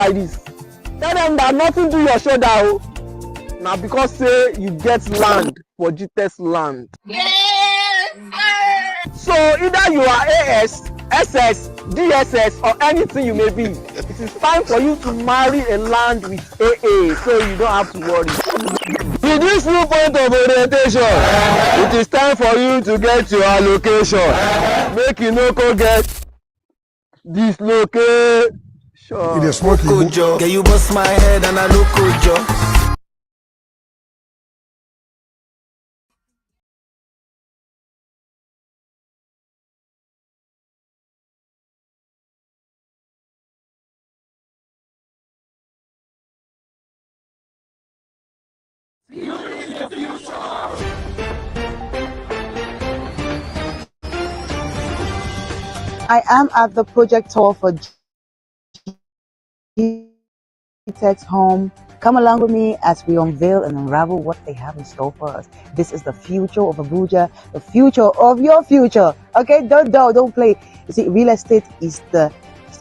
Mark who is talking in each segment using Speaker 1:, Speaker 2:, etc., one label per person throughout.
Speaker 1: like this. Tell them that nothing do your shoulder. Oh. Now because say you get land for GTEX land. Yes, sir. So either you are AS, SS, DSS or anything you may be, it is time for you to marry a land with AA so you don't have to worry. With this new point of orientation, it is time for you to get your allocation. Make you no go get dislocation.
Speaker 2: It is smoking.
Speaker 3: Can you bust my head and I look good,
Speaker 4: I am at the project tour for GTEX Home. Come along with me as we unveil and unravel what they have in store for us. This is the future of Abuja, the future of your future. Okay, don't play. You see, real estate is the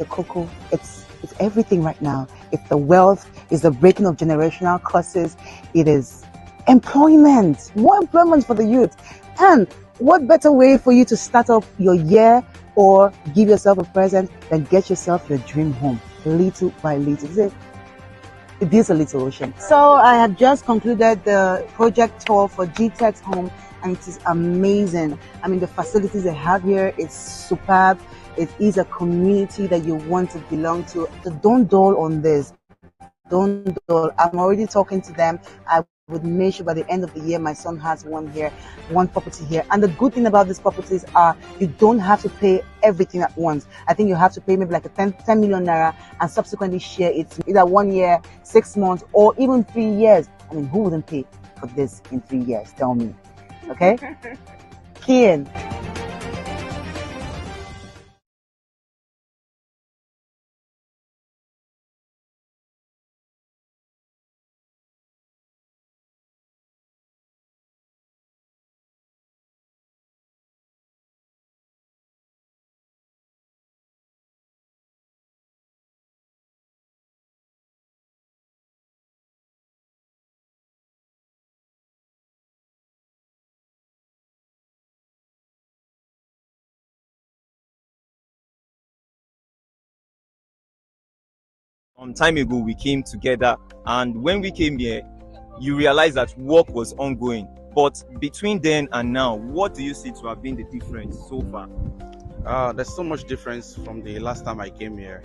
Speaker 4: cocoa. It's everything right now. It's the wealth. It's the breaking of generational curses. It is employment, more employment for the youth. And what better way for you to start up your year or give yourself a present than get yourself your dream home, little by little. It is a little ocean. So I have just concluded the project tour for GTEX Home, and it is amazing. I mean, the facilities they have here is superb. It is a community that you want to belong to. So don't dwell on this. Don't dwell. I'm already talking to them. I would make sure by the end of the year my son has one property here. And the good thing about these properties are you don't have to pay everything at once. I think you have to pay maybe like a 10 million naira and subsequently share it either 1 year, 6 months, or even 3 years. I mean, who wouldn't pay for this in 3 years? Tell me. Okay? Kian.
Speaker 5: Some time ago we came together, and when we came here you realized that work was ongoing, but between then and now, what do you see to have been the difference so far?
Speaker 6: There's so much difference from the last time I came here.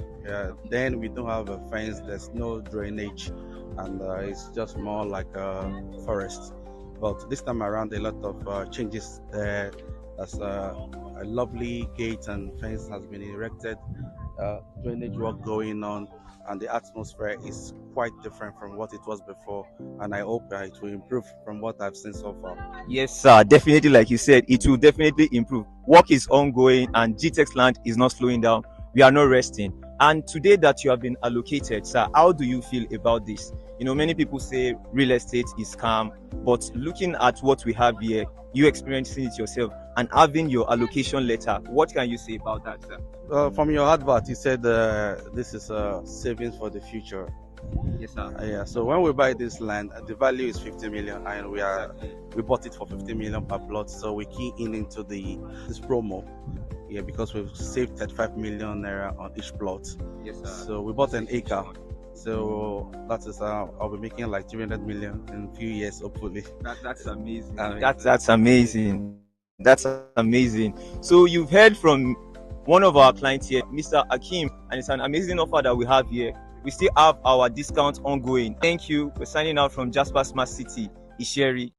Speaker 6: Then we don't have a fence, there's no drainage, and it's just more like a forest. But this time around, a lot of changes there. There's a lovely gate and fence has been erected, drainage work going on, and the atmosphere is quite different from what it was before, and I hope it will improve from what I've seen so far.
Speaker 5: Yes sir, definitely, like you said, it will definitely improve. Work is ongoing and GTEX land is not slowing down. We are not resting. And today that you have been allocated, sir, how do you feel about this? You know, many people say real estate is scam, but looking at what we have here, you experiencing it yourself and having your allocation letter, what can you say about that, sir?
Speaker 6: From your advert, you said this is savings for the future.
Speaker 5: Yes sir.
Speaker 6: Yeah, so when we buy this land, the value is 50 million, and we bought it for 50 million per plot. So we key into this promo, yeah, because we've saved 35 million naira on each plot.
Speaker 5: Yes sir.
Speaker 6: So we bought an acre. So that is I'll be making like 300 million in a few years, hopefully.
Speaker 5: That's amazing. That's amazing. That's amazing. So you've heard from one of our clients here, Mr. Akim, and it's an amazing offer that we have here. We still have our discount ongoing. Thank you. We're signing out from Jasper Smart City, Isheri.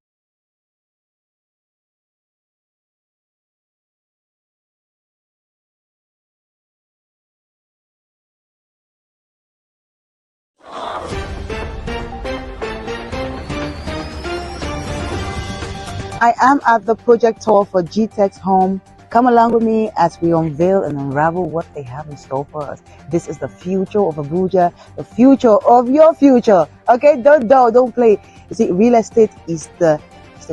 Speaker 4: I am at the project tour for GTEX Home. Come along with me as we unveil and unravel what they have in store for us. This is the future of Abuja, the future of your future. Okay, don't play. You see, real estate is the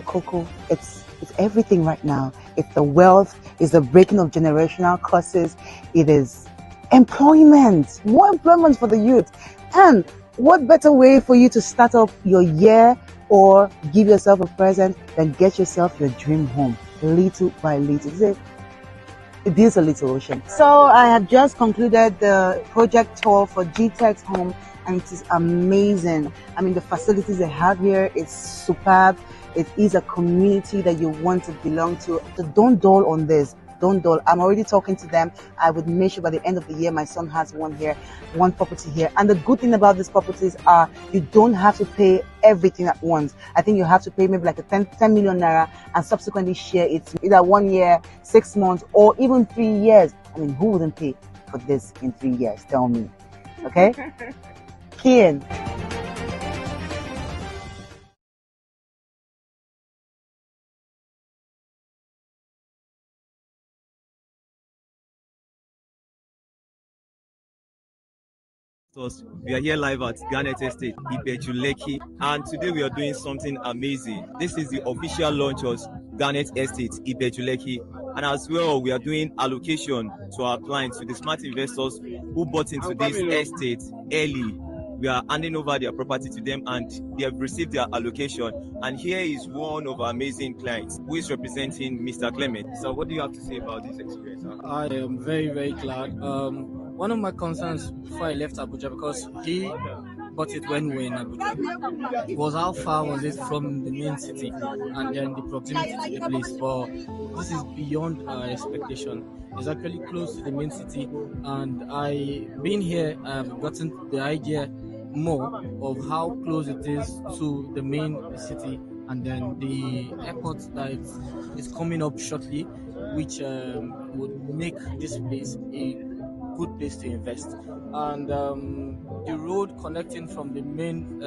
Speaker 4: cocoa. It's everything right now. It's the wealth. It's the breaking of generational curses. It is employment, more employment for the youth. And what better way for you to start up your year or give yourself a present than get yourself your dream home little by little. It is a little ocean. So I have just concluded the project tour for GTEX home, and it is amazing. I mean, the facilities they have here is superb. It is a community that you want to belong to. So don't dull on this. Don't dull. I'm already talking to them. I would make sure by the end of the year my son has one here, one property here. And the good thing about these properties are you don't have to pay everything at once. I think you have to pay maybe like a 10 million naira and subsequently share it either 1 year, 6 months, or even 3 years. I mean, who wouldn't pay for this in 3 years? Tell me. Okay? Kian.
Speaker 5: We are here live at Garnet Estate, Ibejuleki, and today we are doing something amazing. This is the official launch of Garnet Estate, Ibejuleki, and as well, we are doing allocation to our clients, to the smart investors who bought into this estate early. We are handing over their property to them and they have received their allocation. And here is one of our amazing clients who is representing Mr. Clement. So what do you have to say about this experience?
Speaker 2: I am very, very glad. One of my concerns before I left Abuja, because he bought it when we were in Abuja, was how far was it from the main city and then the proximity to the place. But this is beyond our expectation. It's actually close to the main city, and being here, I've gotten the idea more of how close it is to the main city, and then the airport that is coming up shortly, which would make this place a good place to invest. And the road connecting from the main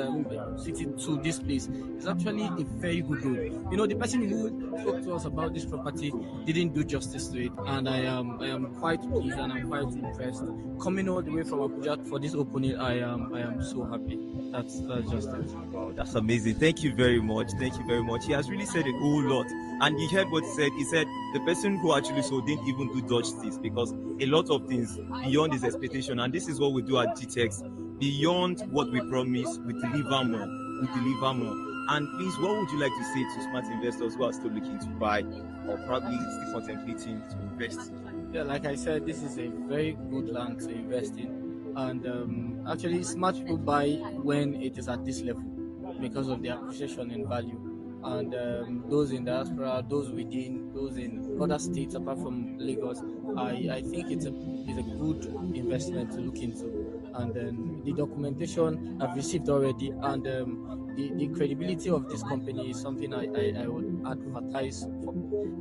Speaker 2: city to this place is actually a very good road. You know, the person who spoke to us about this property didn't do justice to it, and I am quite pleased and I'm quite impressed. Coming all the way from Abuja for this opening, I am so happy. That's just it.
Speaker 5: Wow, that's amazing. Thank you very much. Thank you very much. He has really said a whole lot. And you heard what he said. He said the person who actually sold didn't even do justice, because a lot of things beyond his expectation. And this is what we do at GTEX. Beyond what we promise, we deliver more. We deliver more. And please, what would you like to say to smart investors who are still looking to buy or probably still contemplating to invest?
Speaker 2: Yeah, like I said, this is a very good land to invest in. And actually, smart people buy when it is at this level because of the appreciation in value. And those in diaspora, those within, those in other states apart from Lagos, I think it's a good investment to look into. And then the documentation I've received already, and the credibility of this company is something I would advertise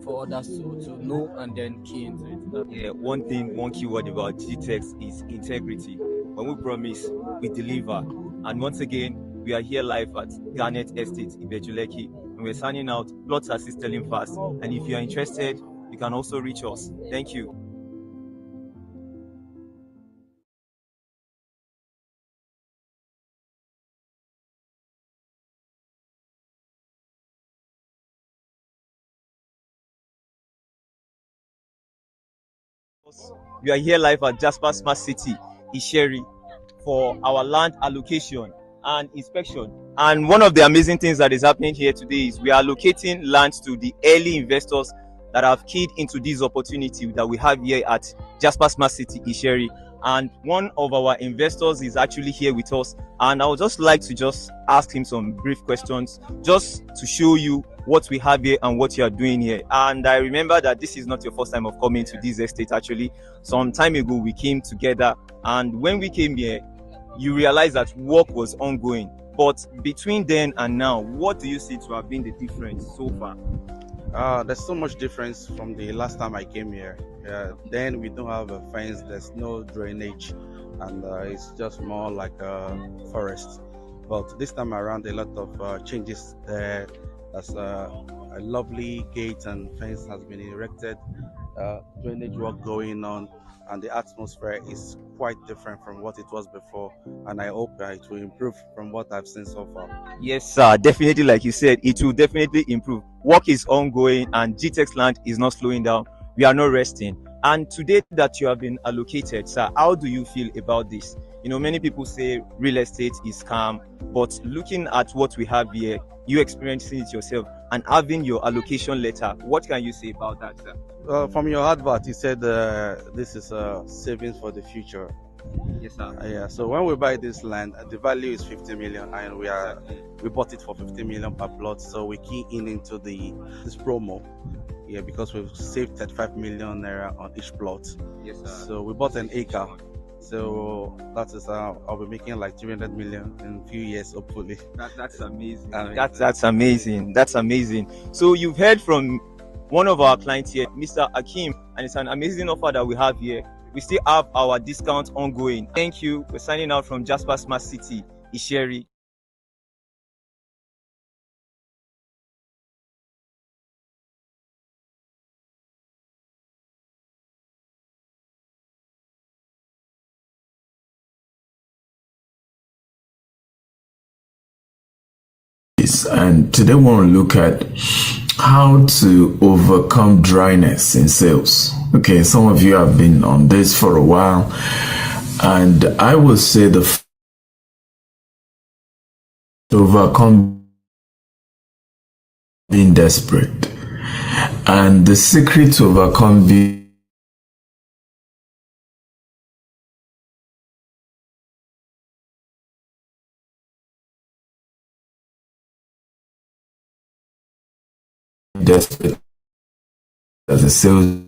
Speaker 2: for others to know and then key into it.
Speaker 5: Yeah, one keyword about GTEX is integrity. When we promise, we deliver. And once again, we are here live at Garnet Estate, Ibejuleki, and we're signing out. Plots are still selling fast. And if you are interested, you can also reach us. Thank you. We are here live at Jasper Smart City, Isheri, for our land allocation and inspection. And one of the amazing things that is happening here today is we are allocating lands to the early investors that have keyed into this opportunity that we have here at Jasper Smart City, Isheri. And one of our investors is actually here with us. And I would just like to just ask him some brief questions just to show you what we have here and what you are doing here. And I remember that this is not your first time of coming to this estate. Actually, some time ago we came together, and when we came here, you realized that work was ongoing. But between then and now, what do you see to have been the difference so far?
Speaker 6: There's so much difference from the last time I came here. Then we don't have a fence, there's no drainage, and it's just more like a forest. But this time around, a lot of changes there. There's a lovely gate and fence has been erected, drainage work going on, and the atmosphere is quite different from what it was before, and I hope it will improve from what I've seen so far.
Speaker 5: Yes, sir, definitely. Like you said, it will definitely improve. Work is ongoing and GTEX land is not slowing down. We are not resting. And today that you have been allocated, sir, how do you feel about this? Many people say real estate is scam, but looking at what we have here, you experiencing it yourself and having your allocation letter, what can you say about that, sir?
Speaker 6: From your advert, you said this is savings for the future.
Speaker 5: Yes, sir.
Speaker 6: Yeah. So when we buy this land, the value is 50 million, and we bought it for 50 million per plot. So we key in into this promo. Yeah, because we've saved 35 million naira on each plot.
Speaker 5: Yes, sir.
Speaker 6: So we bought an acre. So that is I'll be making like 300 million in a few years, hopefully.
Speaker 5: That's amazing. That's amazing. That's amazing. So you've heard from one of our clients here, Mr. Akim, and it's an amazing offer that we have here. We still have our discount ongoing. Thank you. We're signing out from Jasper Smart City, Isheri.
Speaker 7: And today we want to look at how to overcome dryness in sales. Okay, some of you have been on this for a while, and I will say to overcome being desperate, and the secret to overcome being desperate as a sales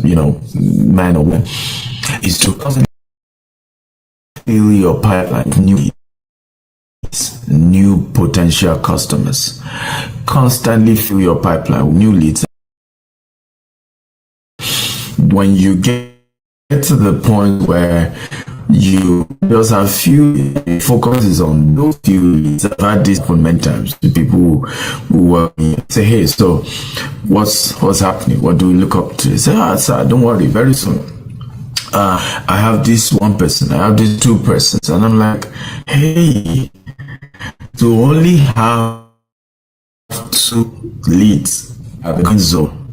Speaker 7: man or woman is to constantly fill your pipeline with new potential customers. Constantly fill your pipeline with new leads. When you get to the point where you just have few focuses on those few leads. I've had this happen many times to people who say, hey, so what's happening? What do we look up to? They say, sir, don't worry, very soon I have this one person, I have these two persons, and I'm like, hey, to only have 2 leads at the green zone.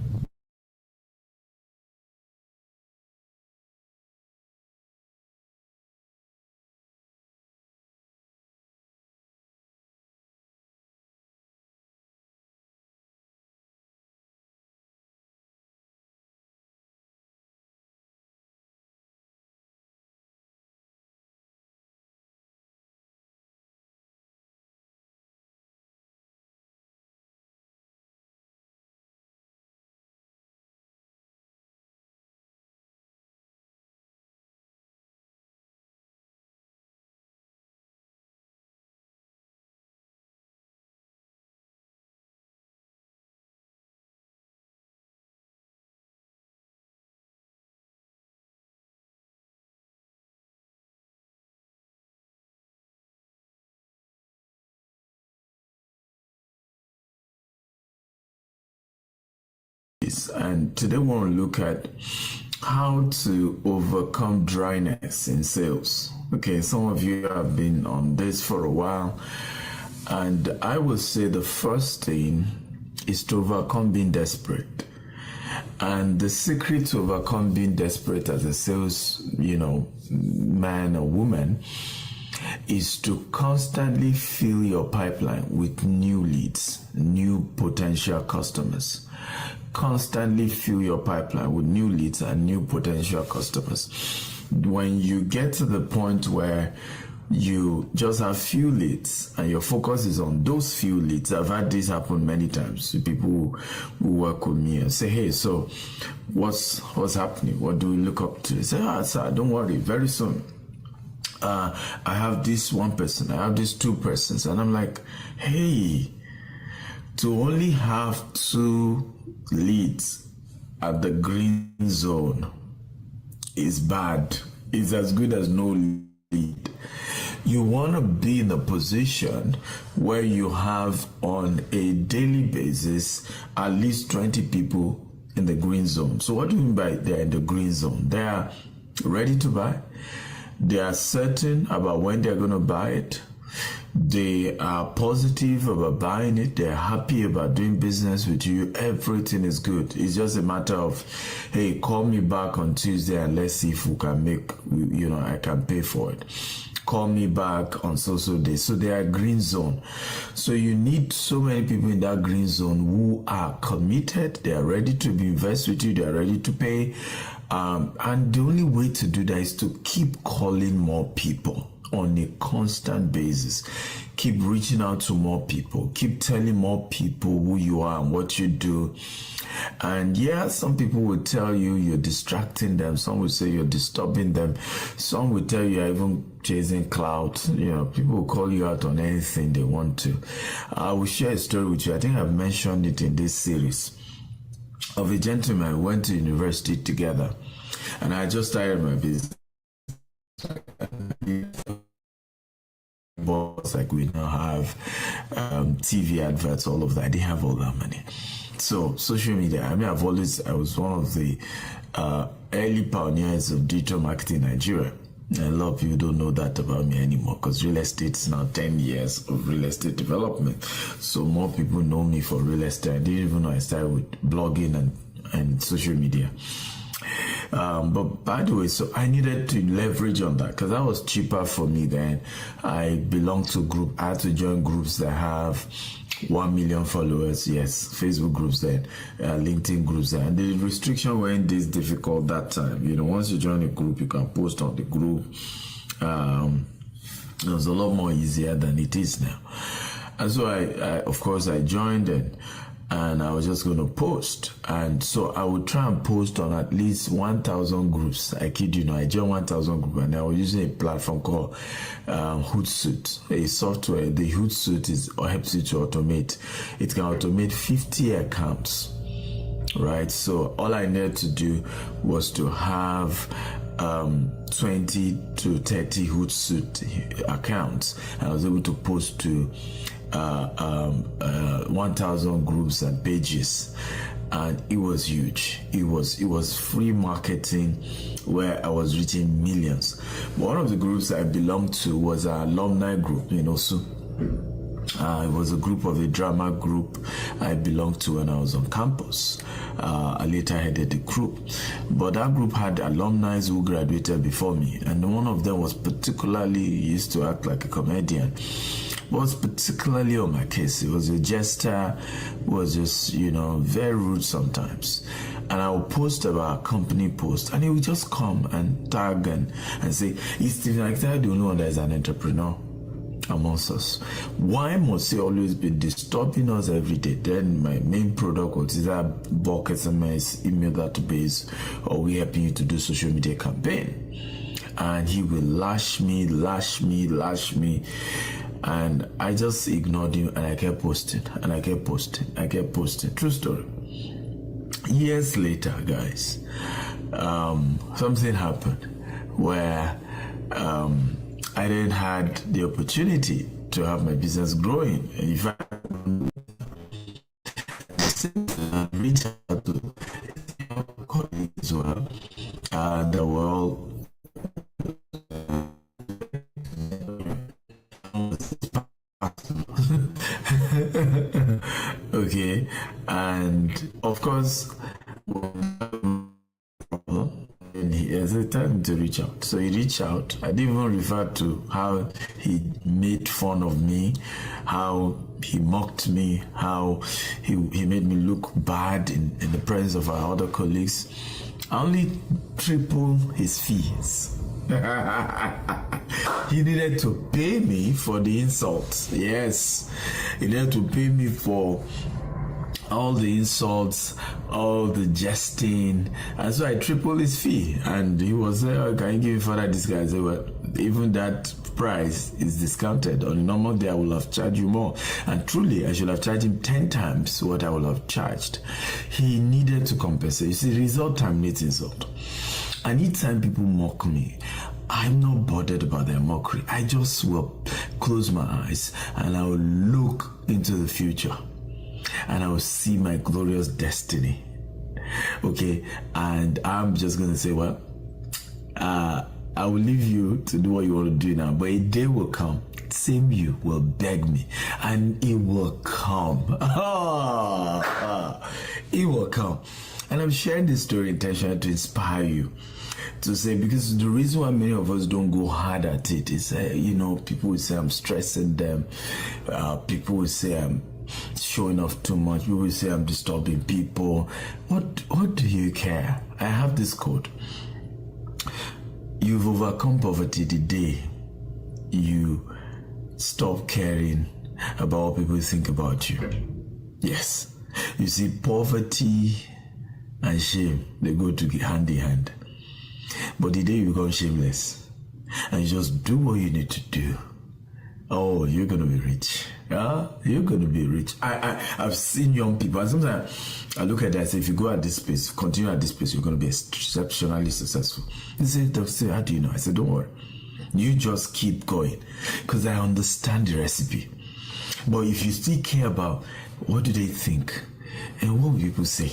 Speaker 7: And today we want to look at how to overcome dryness in sales. Okay, some of you have been on this for a while, and I will say the first thing is to overcome being desperate. And the secret to overcome being desperate as a sales, man or woman is to constantly fill your pipeline with new leads, new potential customers. Constantly fill your pipeline with new leads and new potential customers. When you get to the point where you just have few leads and your focus is on those few leads, I've had this happen many times to people who work with me and say, hey, so what's happening? What do we look up to? They say, sir, don't worry, very soon I have this one person, I have these 2 persons, and I'm like, hey, to only have 2 leads at the green zone is bad. It's as good as no lead. You want to be in a position where you have on a daily basis at least 20 people in the green zone. So what do you mean by they're in the green zone? They are ready to buy. They are certain about when they're going to buy it. They are positive about buying it. They're happy about doing business with you. Everything is good. It's just a matter of, hey, call me back on Tuesday and let's see if we can make, I can pay for it. Call me back on so day. So they are green zone. So you need so many people in that green zone who are committed. They are ready to be invest with you. They are ready to pay. And the only way to do that is to keep calling more people on a constant basis. Keep reaching out to more people. Keep telling more people who you are and what you do. And yeah, some people will tell you you're distracting them. Some will say you're disturbing them. Some will tell you you're even chasing clout. People will call you out on anything they want to. I will share a story with you. I think I've mentioned it in this series of a gentleman who went to university together. And I just started my business. Like we now have TV adverts, all of that. I didn't have all that money. So social media, I was one of the early pioneers of digital marketing in Nigeria. And a lot of people don't know that about me anymore because real estate is now 10 years of real estate development. So more people know me for real estate. I didn't even know I started with blogging and social media. But by the way, so I needed to leverage on that because that was cheaper for me then. I belong to group. I had to join groups that have 1 million followers. Yes, Facebook groups then, LinkedIn groups then. And the restriction weren't this difficult that time. Once you join a group, you can post on the group. It was a lot more easier than it is now. And so I of course, I joined it. And I was just going to post. And so I would try and post on at least 1,000 groups. I kid you not, I joined 1,000 groups and I was using a platform called Hootsuite, a software. The Hootsuite helps you to automate. It can automate 50 accounts, right? So all I needed to do was to have 20 to 30 Hootsuite accounts. And I was able to post to 1,000 groups and pages, and it was huge. It was free marketing where I was reaching millions. One of the groups I belonged to was an alumni group, so it was a group of a drama group I belonged to when I was on campus. I later headed the group, but that group had alumni who graduated before me, and one of them was particularly used to act like a comedian. Was particularly on my case. He was a jester, was just, very rude sometimes. And I would post about a company post, and he would just come and tag and say, is Stephen like that the only one that is an entrepreneur amongst us? Why must he always be disturbing us every day? Then my main product was either bulk SMS, email database, or we helping you to do social media campaign. And he will lash me. And I just ignored him and I kept posting. True story. Years later, guys, something happened where I then had the opportunity to have my business growing. And in fact, I reached out to colleagues as well. The world. Okay, and of course, and he has a time to reach out. So he reached out. I didn't even refer to how he made fun of me, how he mocked me, how he made me look bad in the presence of our other colleagues. I only triple his fees. He needed to pay me for the insults. Yes, he needed to pay me for all the insults, all the jesting, and so I tripled his fee. And he was there, can you give me further discount? I said, well, even that price is discounted. On a normal day, I will have charged you more. And truly, I should have charged him 10 times what I would have charged. He needed to compensate. You see, result terminates insult. And each time people mock me, I'm not bothered about their mockery. I just will close my eyes and I will look into the future and I will see my glorious destiny. Okay, and I'm just going to say, well, I will leave you to do what you want to do now, but a day will come same you will beg me, and it will come. It will come. And I'm sharing this story intentionally to inspire you. To say, because the reason why many of us don't go hard at it is, people will say I'm stressing them. People will say I'm showing off too much. People will say I'm disturbing people. What do you care? I have this quote. You've overcome poverty the day you stop caring about what people think about you. Yes. You see, poverty and shame, they go to hand in hand. But the day you become shameless and you just do what you need to do, oh, you're going to be rich. You're going to be rich. I've seen young people, and sometimes I look at that and say, if you go at this pace, continue at this pace, you're going to be exceptionally successful. They say, how do you know? I said, don't worry. You just keep going, because I understand the recipe. But if you still care about what do they think and what will people say,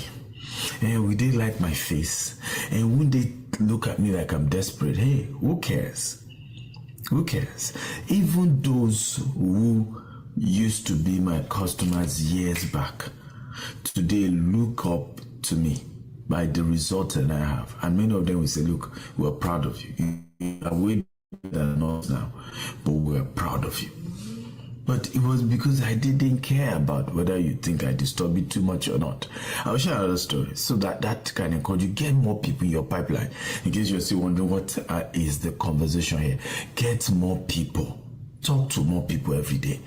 Speaker 7: and will they like my face, and would they look at me like I'm desperate? Hey, who cares? Who cares? Even those who used to be my customers years back, today look up to me by the result that I have. And many of them will say, look, we're proud of you. You are way better than us now, but we're proud of you. But it was because I didn't care about whether you think I disturb you too much or not. I'll share another story so that can encourage you. Get more people in your pipeline. In case you're still wondering what is the conversation here, get more people. Talk to more people every day.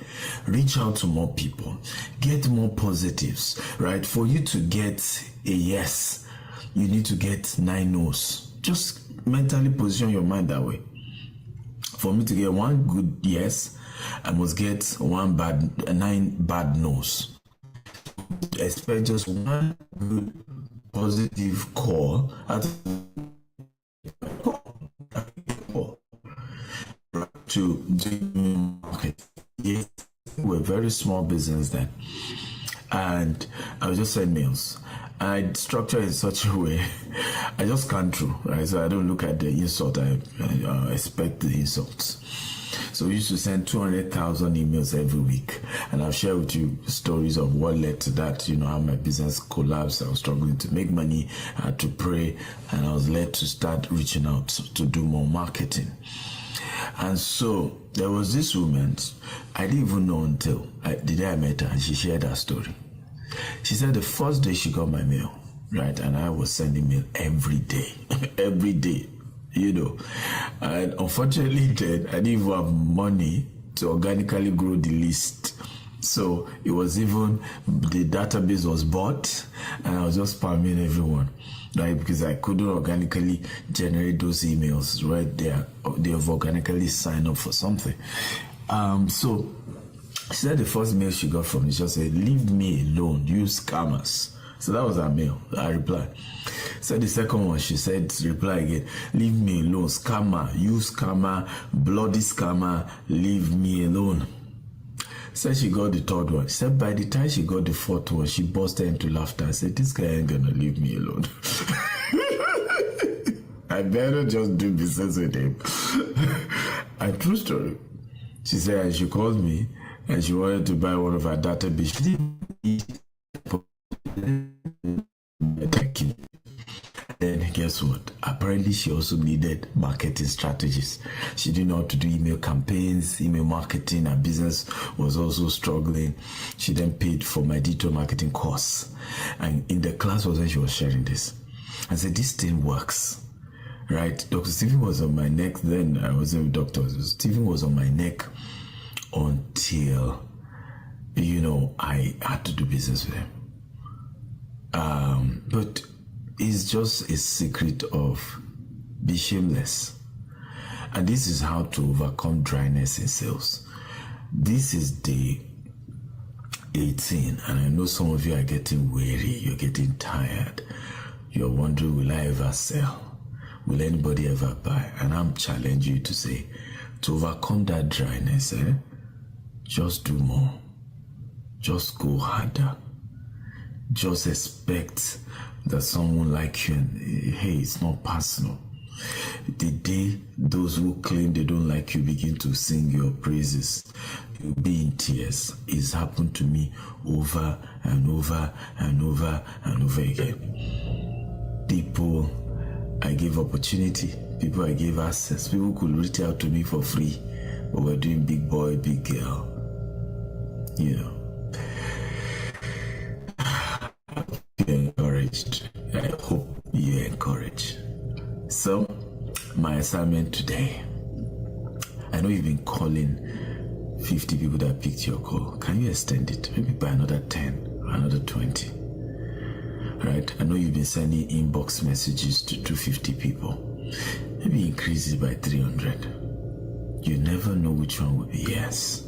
Speaker 7: Reach out to more people. Get more positives, right? For you to get a yes, you need to get 9 no's. Just mentally position your mind that way. For me to get one good yes, I must get 9 bad no's. Expect just one good positive call to do market. Yes, we're a very small business then, and I was just send mails. I structure in such a way I just scan through, right? So I don't look at the insult. I expect the insults. So we used to send 200,000 emails every week, and I'll share with you stories of what led to that. How my business collapsed. I was struggling to make money. I had to pray, and I was led to start reaching out to do more marketing. And so there was this woman, I didn't even know until the day I met her, and she shared her story. She said the first day she got my mail, right, and I was sending mail every day, every day, and unfortunately then I didn't even have money to organically grow the list. So it was even, the database was bought, and I was just spamming everyone, right? Because I couldn't organically generate those emails, right? They have organically signed up for something. So she said the first mail she got from me, she just said, leave me alone, you scammers. So that was her mail. I replied. Said the second one, she said, reply again, leave me alone, scammer, you scammer, bloody scammer, leave me alone. Said she got the third one. She said by the time she got the fourth one, she busted into laughter. I said, this guy ain't gonna leave me alone. I better just do business with him. And true story. She said she called me and she wanted to buy one of her database. She didn't need. Then guess what? Apparently she also needed marketing strategies. She didn't know how to do email campaigns, email marketing. Her business was also struggling. She then paid for my digital marketing course. And in the class was when she was sharing this. I said, this thing works. Right? Dr. Stephen was on my neck then. I wasn't with doctors. Stephen was on my neck until, I had to do business with him. But it's just a secret of be shameless. And this is how to overcome dryness in sales. This is day 18, and I know some of you are getting weary, you're getting tired. You're wondering, will I ever sell? Will anybody ever buy? And I'm challenging you to say, to overcome that dryness, just do more. Just go harder. Just expect that someone like you, and hey, it's not personal. The day those who claim they don't like you begin to sing your praises, you'll be in tears. It's happened to me over and over and over and over again. People I gave opportunity, people I gave access, people could reach out to me for free, but we're doing big boy, big girl. You know. You're encouraged. I hope you're encouraged. So, my assignment today. I know you've been calling 50 people that picked your call. Can you extend it? Maybe by another 10, another 20. Right? I know you've been sending inbox messages to 250 people. Maybe increase it by 300. You never know which one will be yes.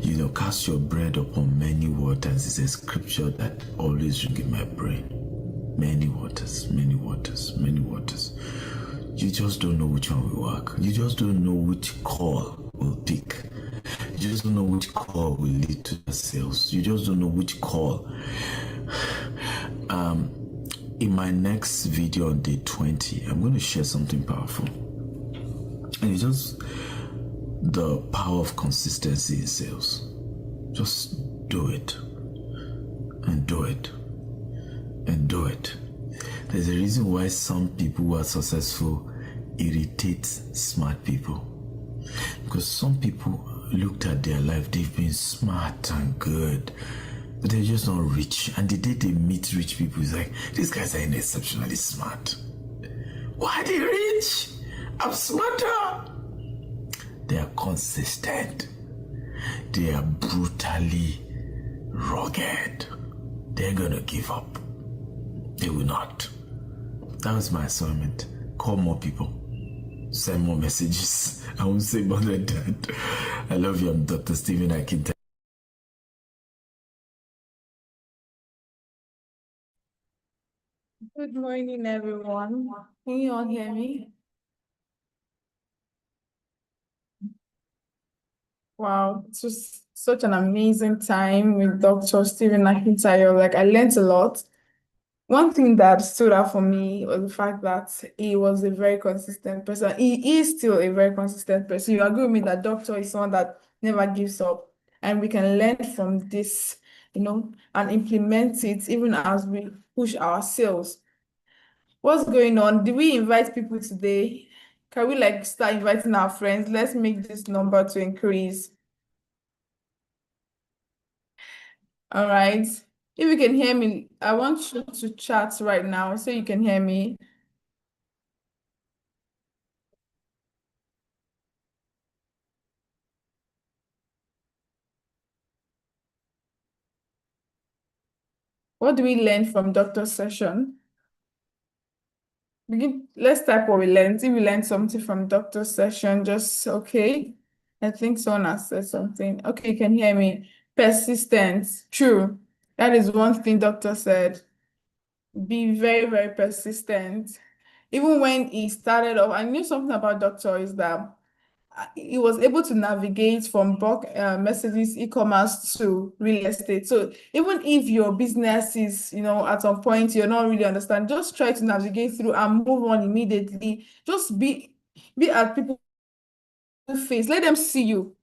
Speaker 7: You know, cast your bread upon many waters is a scripture that always rings in my brain. Many waters, many waters, many waters. You just don't know which one will work. You just don't know which call will pick. You just don't know which call will lead to the sales. You just don't know which call. In my next video on day 20, I'm going to share something powerful. And it's just the power of consistency in sales. Just do it. And do it. And do it. There's a reason why some people who are successful irritate smart people. Because some people looked at their life, they've been smart and good, but they're just not rich. And the day they meet rich people, it's like, these guys are exceptionally smart. Why are they rich? I'm smarter. They are consistent. They are brutally rugged. They're gonna give up. They will not. That was my assignment. Call more people. Send more messages. I won't say more than that. I love you. I'm Dr. Stephen Akinta.
Speaker 8: Good morning, everyone. Can you all hear me? Wow, it was such an amazing time with Dr. Stephen Akintayo. Like, I learned a lot. One thing that stood out for me was the fact that he was a very consistent person. He is still a very consistent person. You agree with me that doctor is someone that never gives up, and we can learn from this, and implement it even as we push ourselves. What's going on? Did we invite people today? Can we start inviting our friends? Let's make this number to increase. All right. If you can hear me, I want you to chat right now so you can hear me. What do we learn from doctor's session? Let's type what we learned. If we learned something from doctor's session, just okay. I think someone has said something. Okay, you can hear me. Persistence. True. That is one thing doctor said. Be very, very persistent. Even when he started off, I knew something about doctor is that he was able to navigate from bulk messages, e-commerce to real estate. So even if your business is, at some point you're not really understand, just try to navigate through and move on immediately. Just be at people's face. Let them see you.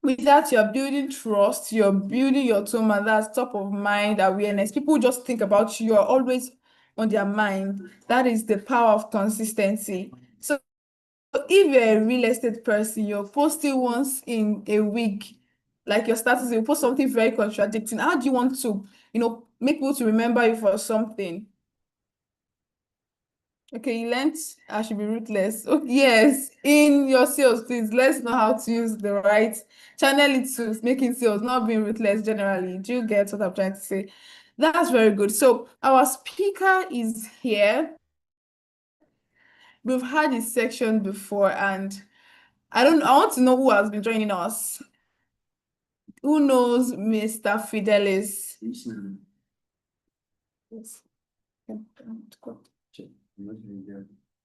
Speaker 8: With that, you're building trust, you're building your tone, and that's top of mind awareness. People just think about you, you're always on their mind. That is the power of consistency. So if you're a real estate person, you're posting once in a week, like your status, you post something very contradicting. How do you want to, make people to remember you for something? Okay, you learned I should be ruthless. Oh, yes, in your sales, please, let's know how to use the right channel it to making sales, not being ruthless generally. Do you get what I'm trying to say? That's very good. So our speaker is here. We've had this section before, and I want to know who has been joining us. Who knows Mr. Fidelis?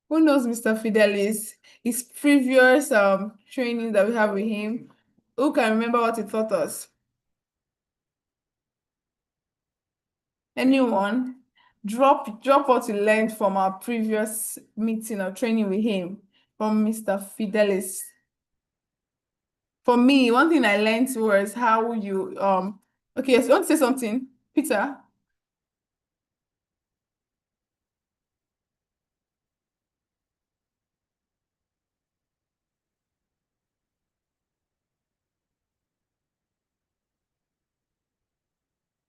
Speaker 8: Who knows Mr. Fidelis? His previous training that we have with him. Who can remember what he taught us? Anyone? drop what you learned from our previous meeting or training with him, from Mr. Fidelis. For me, one thing I learned was how you okay, yes, you want to say something, Peter?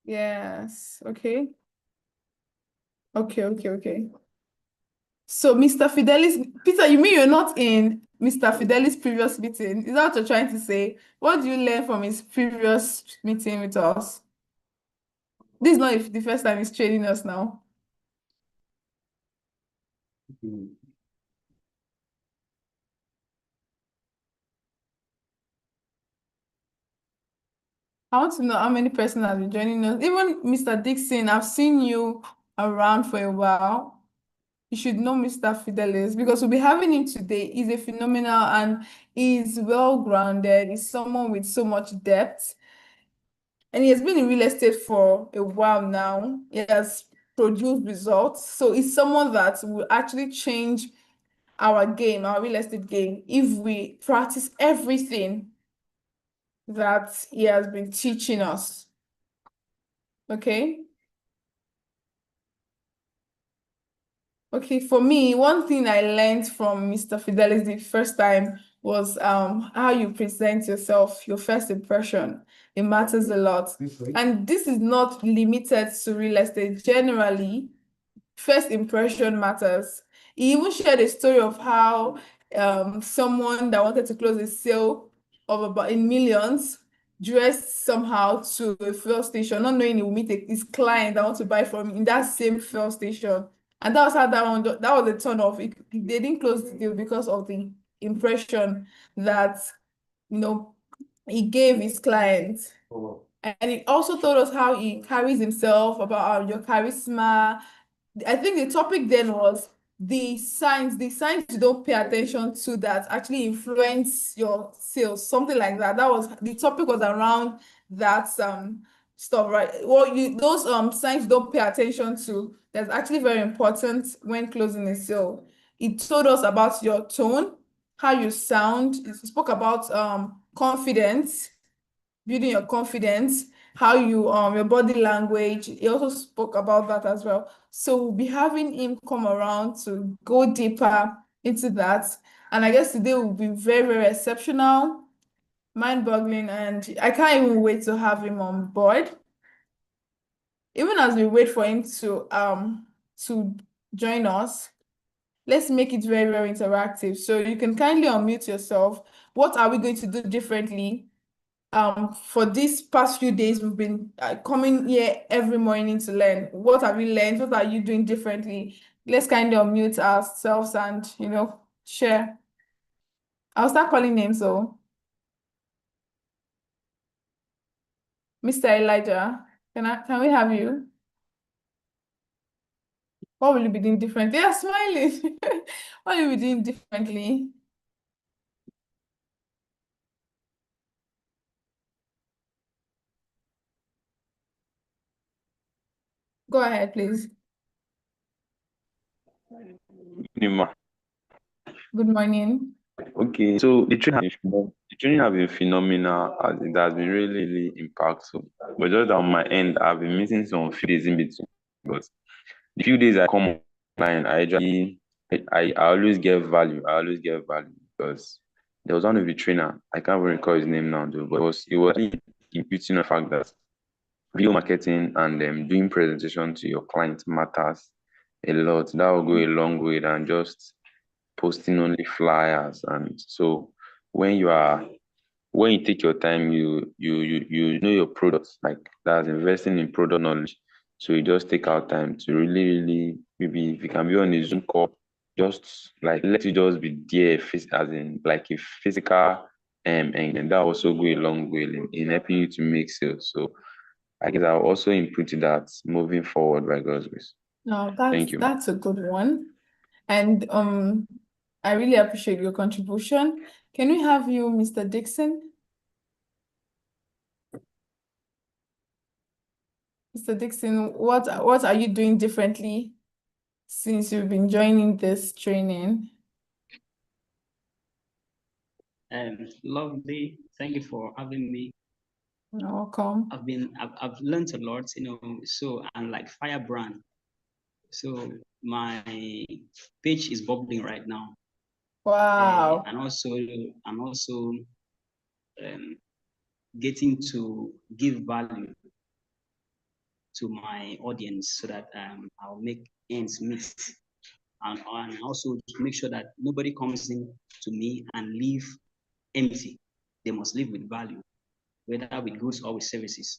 Speaker 8: Yes, okay. Okay. So Mr. Fidelis, Peter, you mean you're not in Mr. Fidelis' previous meeting? Is that what you're trying to say? What do you learn from his previous meeting with us? This is not the first time he's training us now. I want to know how many persons have been joining us. Even Mr. Dixon, I've seen you around for a while. You should know Mr. Fidelis because we'll be having him today. He's a phenomenal and he's well-grounded. He's someone with so much depth. And he has been in real estate for a while now. He has produced results. So he's someone that will actually change our game, our real estate game, if we practice everything that he has been teaching us. Okay? Okay, for me, one thing I learned from Mr. Fidelis the first time was how you present yourself, your first impression. It matters a lot. And this is not limited to real estate. Generally, first impression matters. He even shared a story of how someone that wanted to close a sale of about in millions dressed somehow to a fuel station, not knowing he will meet his client that wants to buy from him in that same fuel station. And that was how that was a turn off. They didn't close the deal because of the impression that he gave his client. And he also told us how he carries himself, about your charisma. I think the topic then was the signs you don't pay attention to that actually influence your sales, something like that. That was the topic, was around that stuff, right? Well, those signs you don't pay attention to, that's actually very important when closing a sale. It told us about your tone, how you sound. It spoke about confidence, building your confidence, how you your body language. He also spoke about that as well. So we'll be having him come around to go deeper into that. And I guess today will be very, very exceptional, mind-boggling, and I can't even wait to have him on board. Even as we wait for him to join us, let's make it very, very interactive. So you can kindly unmute yourself. What are we going to do differently? For these past few days, we've been coming here every morning to learn. What have you learned? What are you doing differently? Let's kind of unmute ourselves and, share. I'll start calling names, so Mr. Elijah, can we have you? What will you be doing differently? Yeah, smiling. What will you be doing differently? Go ahead, please. Good morning.
Speaker 9: Okay, so the training has been phenomenal, as it has been really, really impactful. But just on my end, I've been missing some few days in between. But the few days I come online, I always get value. I always get value because there was one of the trainer, I can't even recall his name now, though, but it was imputing the fact that video marketing and doing presentation to your client matters a lot. That will go a long way than just posting only flyers. And so when you take your time, you know your products, like that's investing in product knowledge. So you just take out time to really, really, maybe if you can be on a Zoom call, just like let you just be there, as in like a physical, and that also go a long way in helping you to make sales. So I guess I'll also input that moving forward by God's grace.
Speaker 8: No,
Speaker 9: Thank you.
Speaker 8: that's a good one. And I really appreciate your contribution. Can we have you, Mr. Dixon? Mr. Dixon, what are you doing differently since you've been joining this training?
Speaker 10: Lovely. Thank you for having me.
Speaker 8: You're welcome.
Speaker 10: I've learned a lot, so I'm like firebrand. So my page is bubbling right now.
Speaker 8: Wow.
Speaker 10: And also getting to give value to my audience so that I'll make ends meet. And also to make sure that nobody comes in to me and leave empty. They must live with value, whether with goods or with services.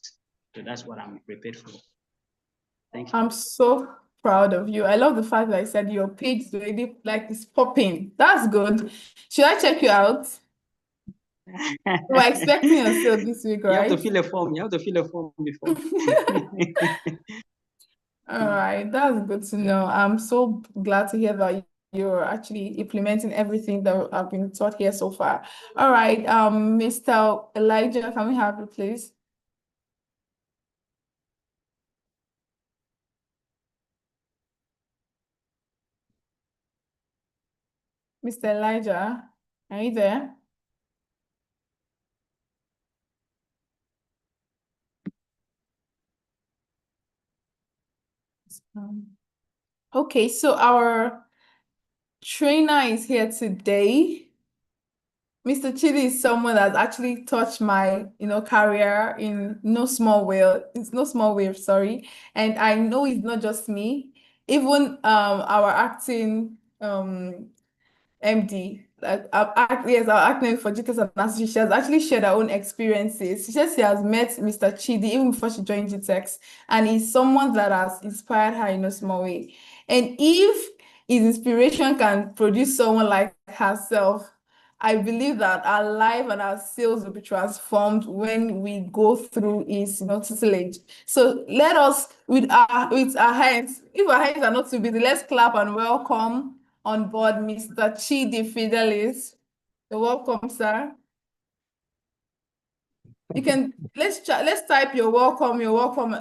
Speaker 10: So that's what I'm prepared for. Thank you.
Speaker 8: I'm so proud of you. I love the fact that I said your page is already like it's popping. That's good. Should I check you out? You are expecting your sale this week, right?
Speaker 10: You have to fill a form. You have to fill a form before.
Speaker 8: All right, that's good to know. I'm so glad to hear that you're actually implementing everything that I've been taught here so far. All right, Mr. Elijah, can we have you, please? Mr. Elijah, are you there? Okay, so our trainer is here today. Mr. Chidi is someone that's actually touched my, career in no small way. It's no small way, sorry. And I know it's not just me. Even our acting MD, like our acting for GTS and Nasri, she has actually shared her own experiences. She says she has met Mr. Chidi even before she joined GTEx, and he's someone that has inspired her in a small way. And if his inspiration can produce someone like herself, I believe that our life and our sales will be transformed when we go through his, tutelage. So let us, with our hands, if our hands are not too busy, let's clap and welcome on board Mr. Chidi Fidelis. You're welcome, sir. You can let's type you're welcome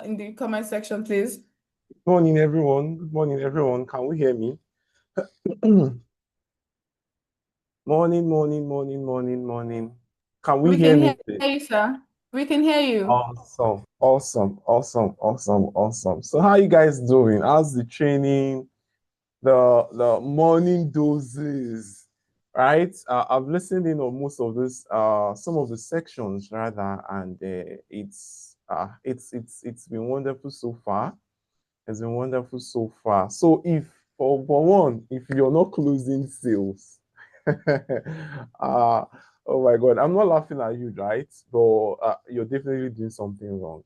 Speaker 8: in the comment section, please.
Speaker 1: Good morning, everyone. Good morning, everyone. Can we hear me? Morning. Can we hear me?
Speaker 8: We can hear you, sir. We can hear you.
Speaker 1: Awesome. So how you guys doing? How's the training? The morning doses, right? I've listened in on most of this, some of the sections rather, and it's been wonderful so far. It's been wonderful so far. So if for one, if you're not closing sales, oh my God, I'm not laughing at you, right? But you're definitely doing something wrong.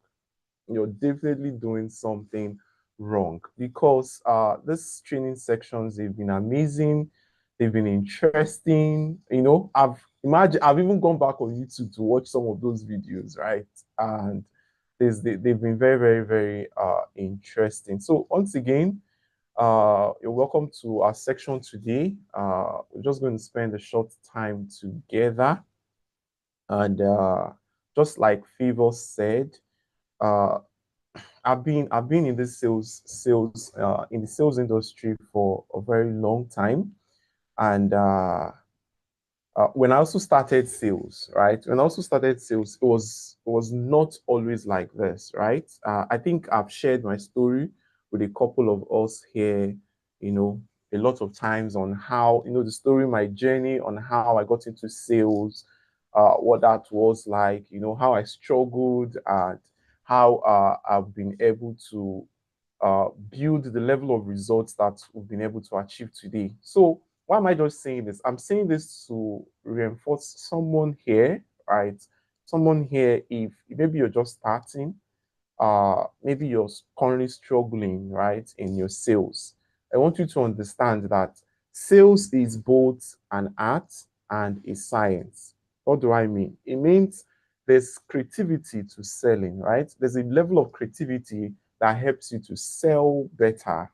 Speaker 1: You're definitely doing something wrong because this training sections, they've been amazing, they've been interesting. I've even gone back on YouTube to watch some of those videos, right? And they've been very, very, very interesting. So once again, you're welcome to our section today. We're just going to spend a short time together, and just like Favor said, I've been in this sales in the sales industry for a very long time, and when I also started sales, right? When I also started sales, it was not always like this, right? I think I've shared my story with a couple of us here, a lot of times on how, the story, my journey on how I got into sales, what that was like, how I struggled and how I've been able to build the level of results that we've been able to achieve today. So why am I just saying this? I'm saying this to reinforce someone here, right? Someone here, if maybe you're just starting, maybe you're currently struggling, right, in your sales. I want you to understand that sales is both an art and a science. What do I mean? It means there's creativity to selling, right? There's a level of creativity that helps you to sell better.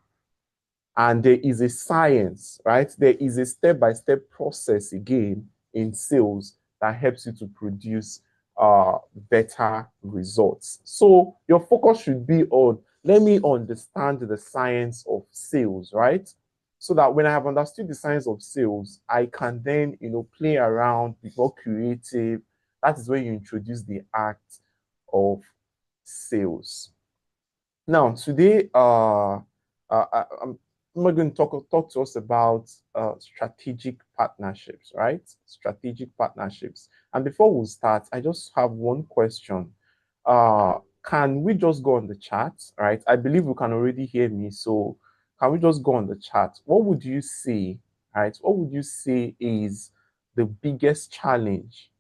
Speaker 1: And there is a science, right? There is a step-by-step process again in sales that helps you to produce better results. So your focus should be on, let me understand the science of sales, right? So that when I have understood the science of sales, I can then, play around, be more creative. That is when you introduce the act of sales. Now, today, I'm going to talk to us about strategic partnerships, right? Strategic partnerships. And before we start, I just have one question. Can we just go on the chat, right? I believe you can already hear me, so can we just go on the chat? What would you say, right? What would you say is the biggest challenge,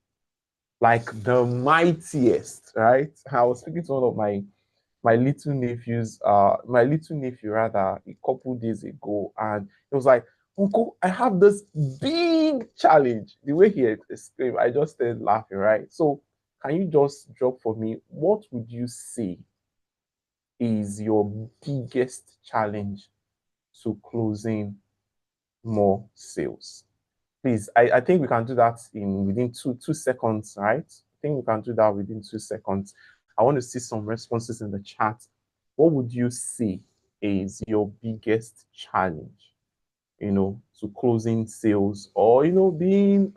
Speaker 1: like the mightiest, right? I was speaking to one of my little nephew rather, a couple days ago, and he was like, Uncle, I have this big challenge. The way he exclaimed, I just started laughing, right? So can you just drop for me, what would you say is your biggest challenge to closing more sales? Please, I think we can do that in within two seconds, right? I think we can do that within 2 seconds. I want to see some responses in the chat. What would you say is your biggest challenge, to closing sales, or being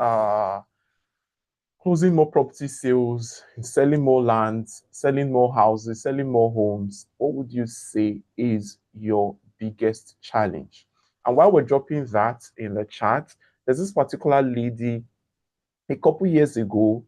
Speaker 1: closing more property sales, selling more lands, selling more houses, selling more homes? What would you say is your biggest challenge? And while we're dropping that in the chat, there's this particular lady a couple years ago.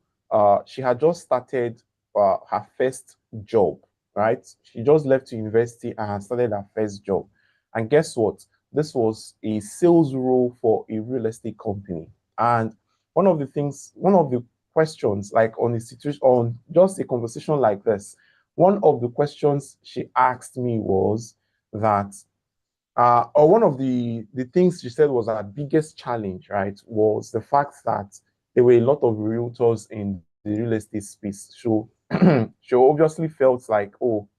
Speaker 1: She had just started her first job, right? She just left university and had started her first job. And guess what? This was a sales role for a real estate company. And one of the questions, like on a situation, on just a conversation like this, one of the questions she asked me was that or one of the things she said was our biggest challenge, right, was the fact that there were a lot of realtors in the real estate space. So she obviously felt like, oh,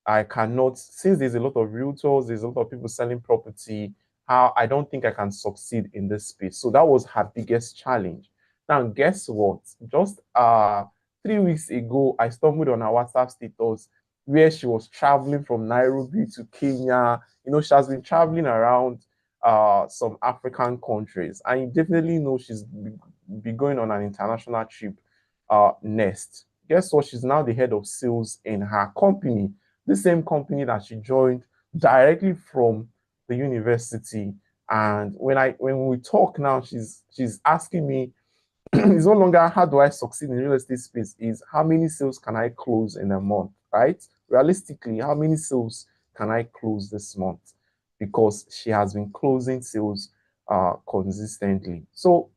Speaker 1: I cannot, since there's a lot of realtors, there's a lot of people selling property, how I don't think I can succeed in this space. So that was her biggest challenge. Now, guess what? Just 3 weeks ago, I stumbled on her WhatsApp status where she was traveling from Nairobi to Kenya. She has been traveling around some African countries. And you definitely know she's be going on an international trip next. Guess what? She's now the head of sales in her company, the same company that she joined directly from the university. And when we talk now, she's asking me, it's no longer how do I succeed in real estate space, is how many sales can I close in a month, right? Realistically, how many sales can I close this month? Because she has been closing sales consistently. So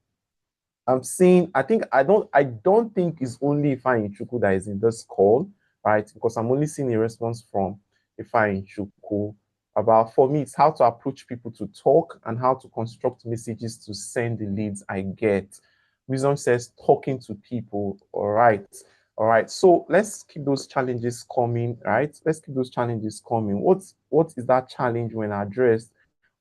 Speaker 1: I'm saying, I don't think it's only Ifeanyi Chukwu that is in this call, right? Because I'm only seeing a response from Ifeanyi Chukwu about, for me, it's how to approach people to talk and how to construct messages to send the leads I get. Wisdom says talking to people. All right. So let's keep those challenges coming, right? Let's keep those challenges coming. What is that challenge when addressed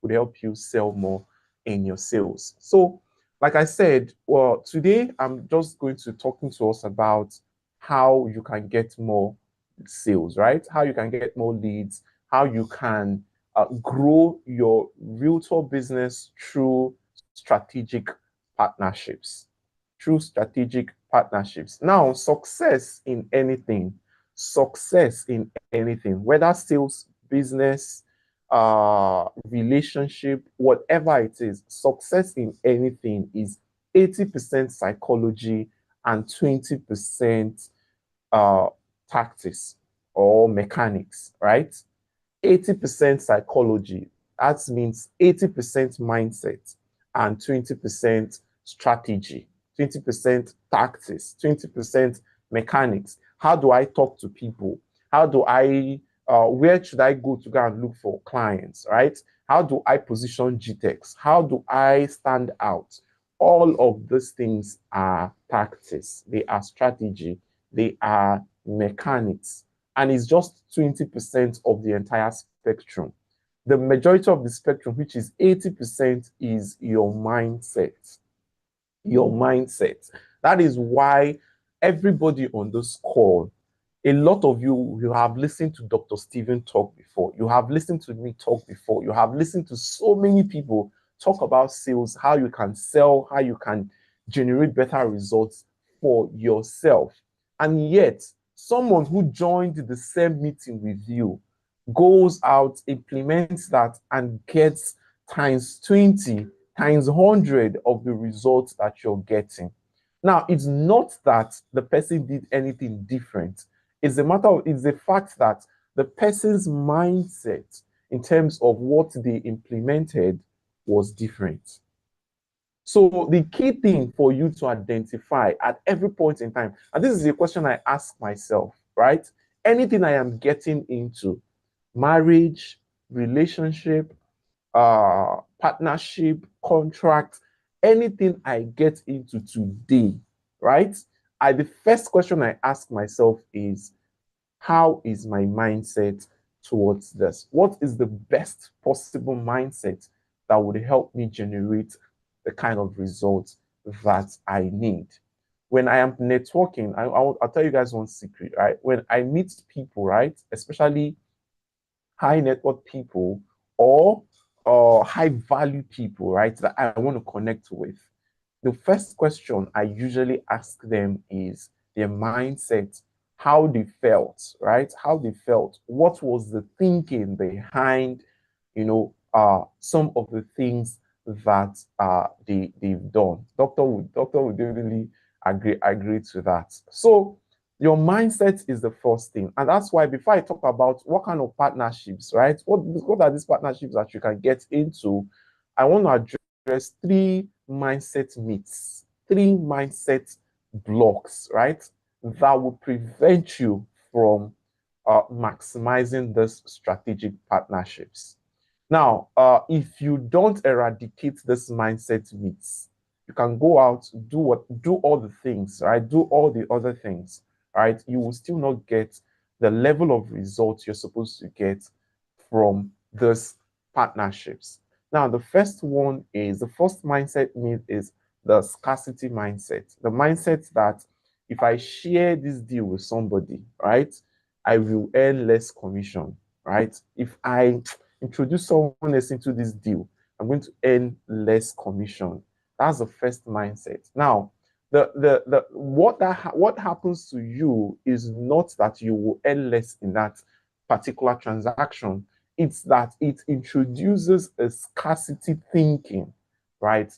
Speaker 1: would help you sell more in your sales? So like I said, well, today I'm just going to talking to us about how you can get more sales, right? How you can get more leads, how you can grow your realtor business through strategic partnerships. Through strategic partnerships. Now, success in anything, whether sales, business, relationship, whatever it is, success in anything is 80% psychology and 20% tactics or mechanics, right? 80% psychology, that means 80% mindset and 20% strategy, 20% tactics, 20% mechanics. How do I talk to people? How do I where should I go and look for clients, right? How do I position GTEx? How do I stand out? All of these things are tactics, they are strategy, they are mechanics, and it's just 20% of the entire spectrum. The majority of the spectrum, which is 80%, is your mindset. Your mindset. That is why everybody on this call, a lot of you have listened to Dr. Stephen talk before. You have listened to me talk before. You have listened to so many people talk about sales, how you can sell, how you can generate better results for yourself. And yet, someone who joined the same meeting with you goes out, implements that, and gets times 20, times 100 of the results that you're getting. Now, it's not that the person did anything different. It's it's the fact that the person's mindset in terms of what they implemented was different. So the key thing for you to identify at every point in time, and this is a question I ask myself, right? Anything I am getting into, marriage, relationship, partnership, contract, anything I get into today, right? The first question I ask myself is, how is my mindset towards this? What is the best possible mindset that would help me generate the kind of results that I need? When I am networking, I'll tell you guys one secret, right? When I meet people, right, especially high network people or high value people, right, that I want to connect with, the first question I usually ask them is their mindset, how they felt, right? How they felt. What was the thinking behind, some of the things that they've done. Doctor would definitely agree to that. So your mindset is the first thing, and that's why before I talk about what kind of partnerships, right? What are these partnerships that you can get into? I want to address three mindset myths, three mindset blocks, right? That will prevent you from maximizing these strategic partnerships. Now, if you don't eradicate this mindset myths, you can go out, do all the things, right? Do all the other things, right? You will still not get the level of results you're supposed to get from these partnerships. Now, the first mindset myth is the scarcity mindset. The mindset that if I share this deal with somebody, right, I will earn less commission, right? If I introduce someone else into this deal, I'm going to earn less commission. That's the first mindset. Now, what happens to you is not that you will earn less in that particular transaction. It's that it introduces a scarcity thinking, right,